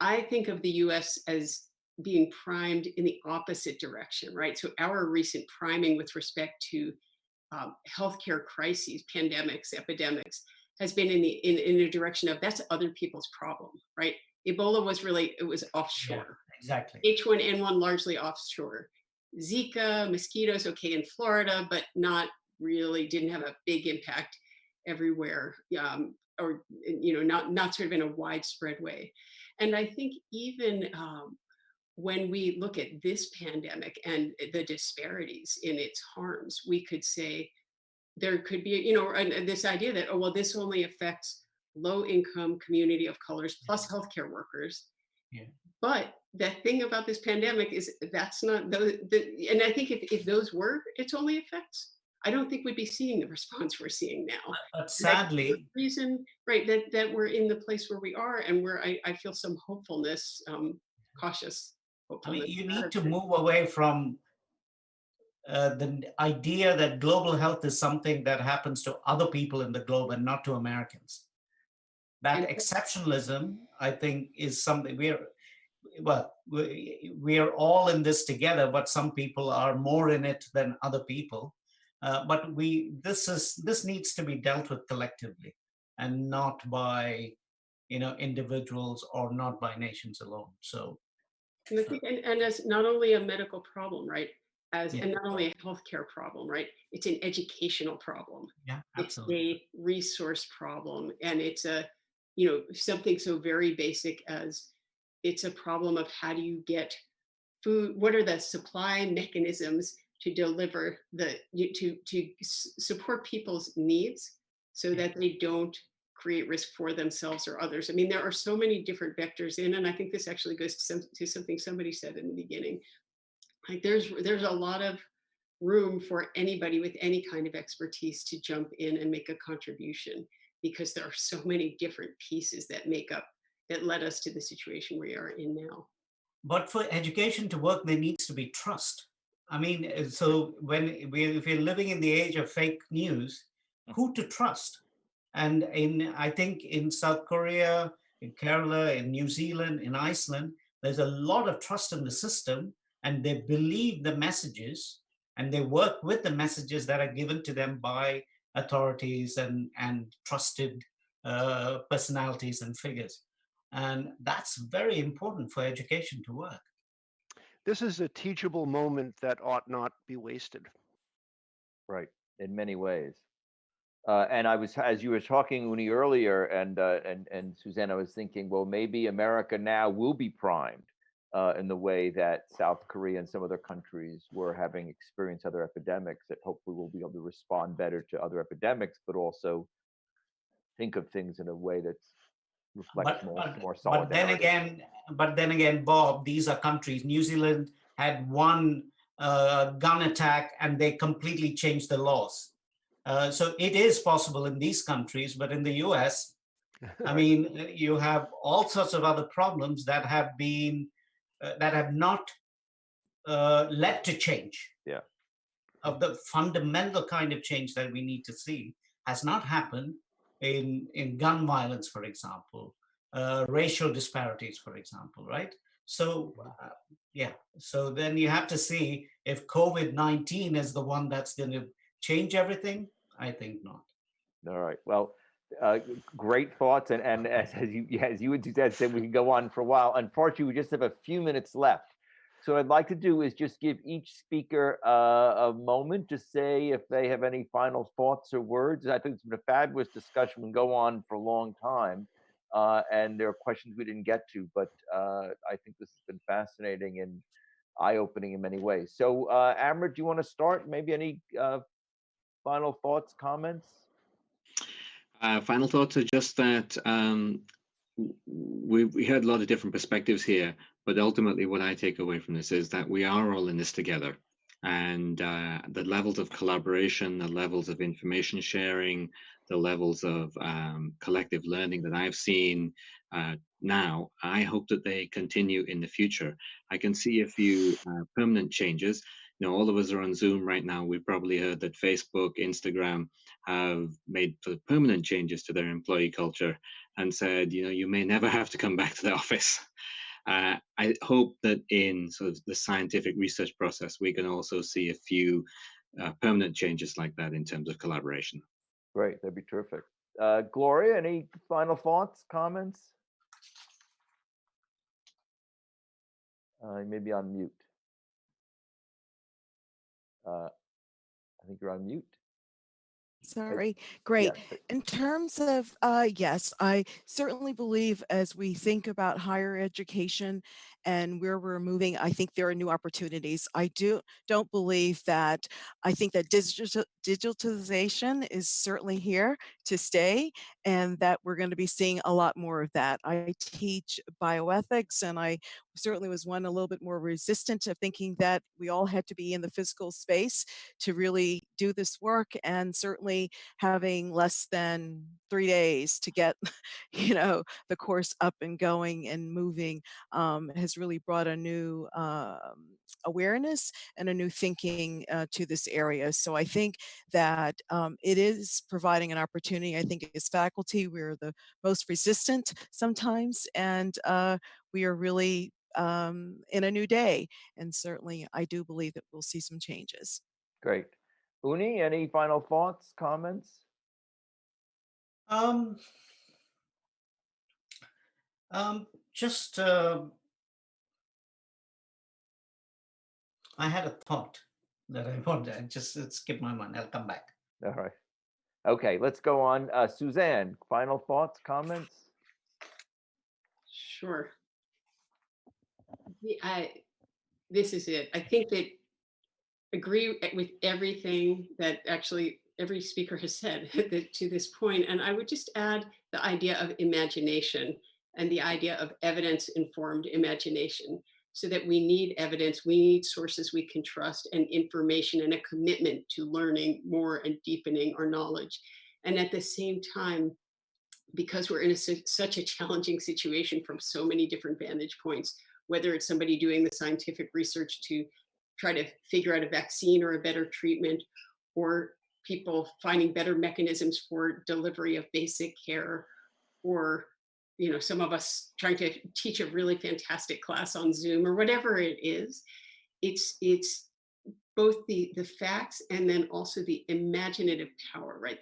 I think of the US as being primed in the opposite direction, right? So our recent priming with respect to healthcare crises, pandemics, epidemics, has been in a direction of that's other people's problem, right? Ebola was offshore. Yeah, exactly. H1N1 largely offshore. Zika, mosquitoes, okay, in Florida, but not really, didn't have a big impact everywhere, or not sort of in a widespread way. And I think even when we look at this pandemic and the disparities in its harms, we could say there could be, this idea that, oh, well, this only affects low-income community of colors plus healthcare workers. Yeah. But the thing about this pandemic is that's not and I think if those were its only effects, I don't think we'd be seeing the response we're seeing now. But sadly, reason, right, that we're in the place where we are, and where I feel some hopefulness, cautious hopefulness. you need to move away from the idea that global health is something that happens to other people in the globe and not to Americans. That exceptionalism, I think, is something we are all in this together, but some people are more in it than other people. But this needs to be dealt with collectively, and not by individuals, or not by nations alone. So, and I think, and as not only a medical problem, right? Yeah. And not only a healthcare problem, right? It's an educational problem. Yeah, absolutely. It's a resource problem, and it's something so very basic as it's a problem of how do you get food? What are the supply mechanisms to deliver to support people's needs so that they don't create risk for themselves or others? I mean, there are so many different vectors in, and I think this actually goes to something somebody said in the beginning. Like there's a lot of room for anybody with any kind of expertise to jump in and make a contribution, because there are so many different pieces that led us to the situation we are in now. But for education to work, there needs to be trust. I mean, so if we're living in the age of fake news, who to trust? And I think in South Korea, in Kerala, in New Zealand, in Iceland, there's a lot of trust in the system, and they believe the messages, and they work with the messages that are given to them by authorities and trusted personalities and figures. And that's very important for education to work. This is a teachable moment that ought not be wasted. Right, in many ways. And as you were talking, Unni, earlier, and Suzanne, I was thinking, well, maybe America now will be primed in the way that South Korea and some other countries were having experienced other epidemics, that hopefully we'll be able to respond better to other epidemics, but also think of things in a way that reflects more but solidarity. then again, Bob, these are countries. New Zealand had one gun attack and they completely changed the laws. So it is possible in these countries, but in the US, I mean, you have all sorts of other problems that have been that have not led to change. Yeah. Of the fundamental kind of change that we need to see has not happened in gun violence, for example, racial disparities, for example, right? So yeah, so then you have to see if COVID-19 is the one that's going to change everything. I think not. All right. Well, great thoughts, and as you and Suzanne said, we can go on for a while. Unfortunately, we just have a few minutes left. So what I'd like to do is just give each speaker a moment to say if they have any final thoughts or words. I think it's been a fabulous discussion. We can go on for a long time, and there are questions we didn't get to, but I think this has been fascinating and eye-opening in many ways. So, Amber, do you want to start? Maybe any final thoughts, comments? Final thoughts are just that we heard a lot of different perspectives here, but ultimately what I take away from this is that we are all in this together, and the levels of collaboration, the levels of information sharing, the levels of collective learning that I've seen now, I hope that they continue in the future. I can see a few permanent changes. You know, all of us are on Zoom right now. We've probably heard that Facebook, Instagram have made permanent changes to their employee culture and said, you know, you may never have to come back to the office. I hope that in sort of the scientific research process, we can also see a few permanent changes like that in terms of collaboration. Great, that'd be terrific. Gloria, any final thoughts, comments? You may be on mute. I think you're on mute. Sorry. Great. Yeah. In terms of, yes, I certainly believe as we think about higher education and where we're moving, I think there are new opportunities. I don't believe that, I think that digitalization is certainly here to stay and that we're going to be seeing a lot more of that. I teach bioethics and I certainly was one a little bit more resistant to thinking that we all had to be in the physical space to really do this work, and certainly having less than 3 days to get the course up and going and moving has really brought a new awareness and a new thinking to this area. So I think that it is providing an opportunity. I think as faculty, we're the most resistant sometimes, and we are really in a new day. And certainly I do believe that we'll see some changes. Great. Unni, any final thoughts, comments? Just I had a thought that I wanted. I just it skipped my mind. I'll come back. All right. Okay, let's go on. Suzanne, final thoughts, comments? Sure. This is it. I think that agree with everything that actually every speaker has said to this point. And I would just add the idea of imagination and the idea of evidence-informed imagination, so that we need evidence, we need sources we can trust, and information, and a commitment to learning more and deepening our knowledge. And at the same time, because we're in such a challenging situation from so many different vantage points, whether it's somebody doing the scientific research to try to figure out a vaccine or a better treatment, or people finding better mechanisms for delivery of basic care, or some of us trying to teach a really fantastic class on Zoom, or whatever it is. It's both the facts and then also the imaginative power, right?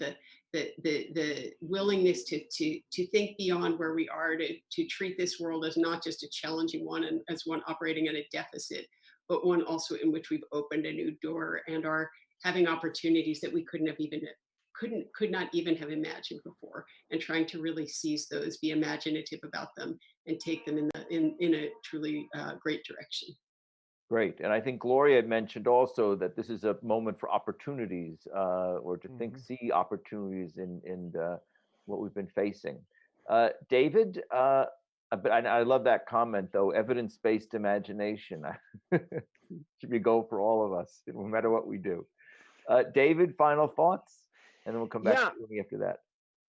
The willingness to think beyond where we are, to treat this world as not just a challenging one and as one operating at a deficit, but one also in which we've opened a new door and are having opportunities that we could not even have imagined before, and trying to really seize those, be imaginative about them, and take them in a truly great direction. Great. And I think Gloria had mentioned also that this is a moment for opportunities, or to see opportunities in what we've been facing. David, but I love that comment though, evidence-based imagination. Should be a goal for all of us, no matter what we do. David, final thoughts? And then we'll come back Yeah. to me after that.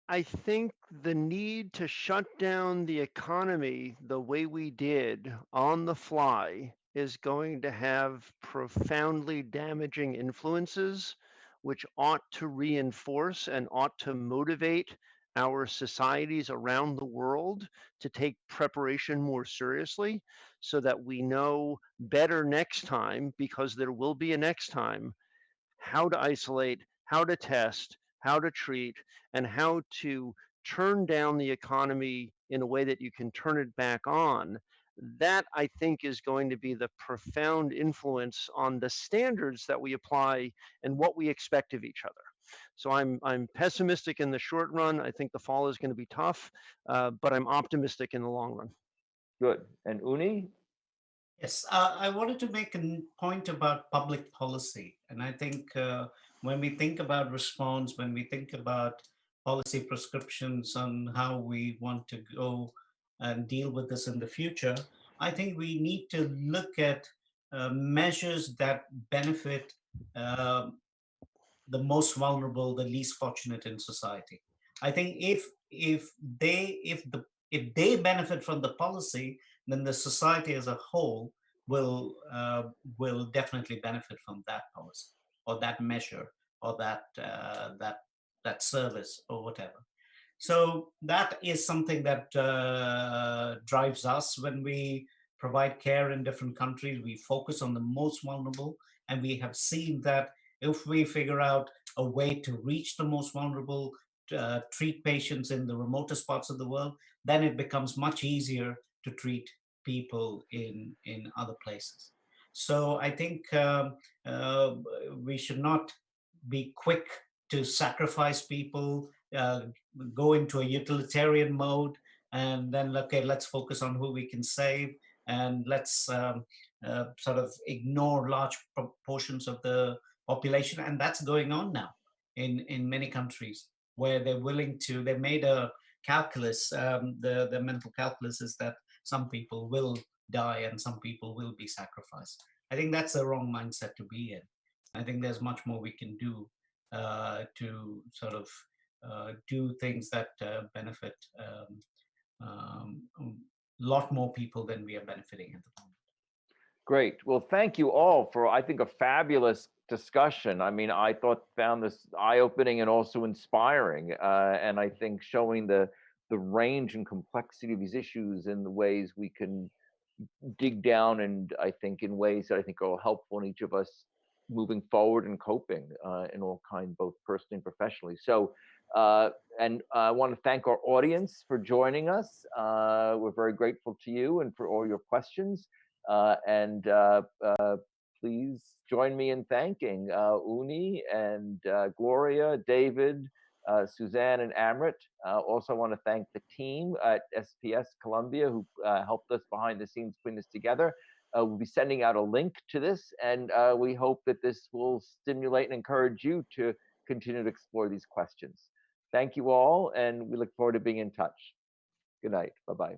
I think the need to shut down the economy the way we did on the fly is going to have profoundly damaging influences, which ought to reinforce and ought to motivate our societies around the world to take preparation more seriously so that we know better next time, because there will be a next time, how to isolate, how to test, how to treat, and how to turn down the economy in a way that you can turn it back on. That, I think, is going to be the profound influence on the standards that we apply and what we expect of each other. So I'm pessimistic in the short run. I think the fall is going to be tough, but I'm optimistic in the long run. Good. And Unni? Yes, I wanted to make a point about public policy. And I think when we think about response, when we think about policy prescriptions on how we want to go and deal with this in the future, I think we need to look at measures that benefit the most vulnerable, the least fortunate in society. I think if they benefit from the policy, then the society as a whole will definitely benefit from that policy or that measure or that service or whatever. So that is something that drives us when we provide care in different countries. We focus on the most vulnerable, and we have seen that if we figure out a way to reach the most vulnerable, treat patients in the remotest parts of the world, then it becomes much easier to treat people in other places. So I think we should not be quick to sacrifice people, go into a utilitarian mode, and then, okay, let's focus on who we can save, and let's sort of ignore large proportions of the population. And that's going on now in many countries, where they're willing to, they made a calculus, the mental calculus is that some people will die and some people will be sacrificed. I think that's the wrong mindset to be in. I think there's much more we can do to sort of do things that benefit a lot more people than we are benefiting at the moment. Great. Well, thank you all for, I think, a fabulous discussion. I mean, I found this eye-opening and also inspiring, and I think showing the range and complexity of these issues and the ways we can dig down, and I think in ways that I think are helpful in each of us moving forward and coping in all kinds, both personally and professionally. So, and I want to thank our audience for joining us. We're very grateful to you and for all your questions. And please join me in thanking Unni and Gloria, David, Suzanne, and Amrit. Also want to thank the team at SPS Columbia who helped us behind the scenes putting this together. We'll be sending out a link to this, and we hope that this will stimulate and encourage you to continue to explore these questions. Thank you all, and we look forward to being in touch. Good night. Bye-bye.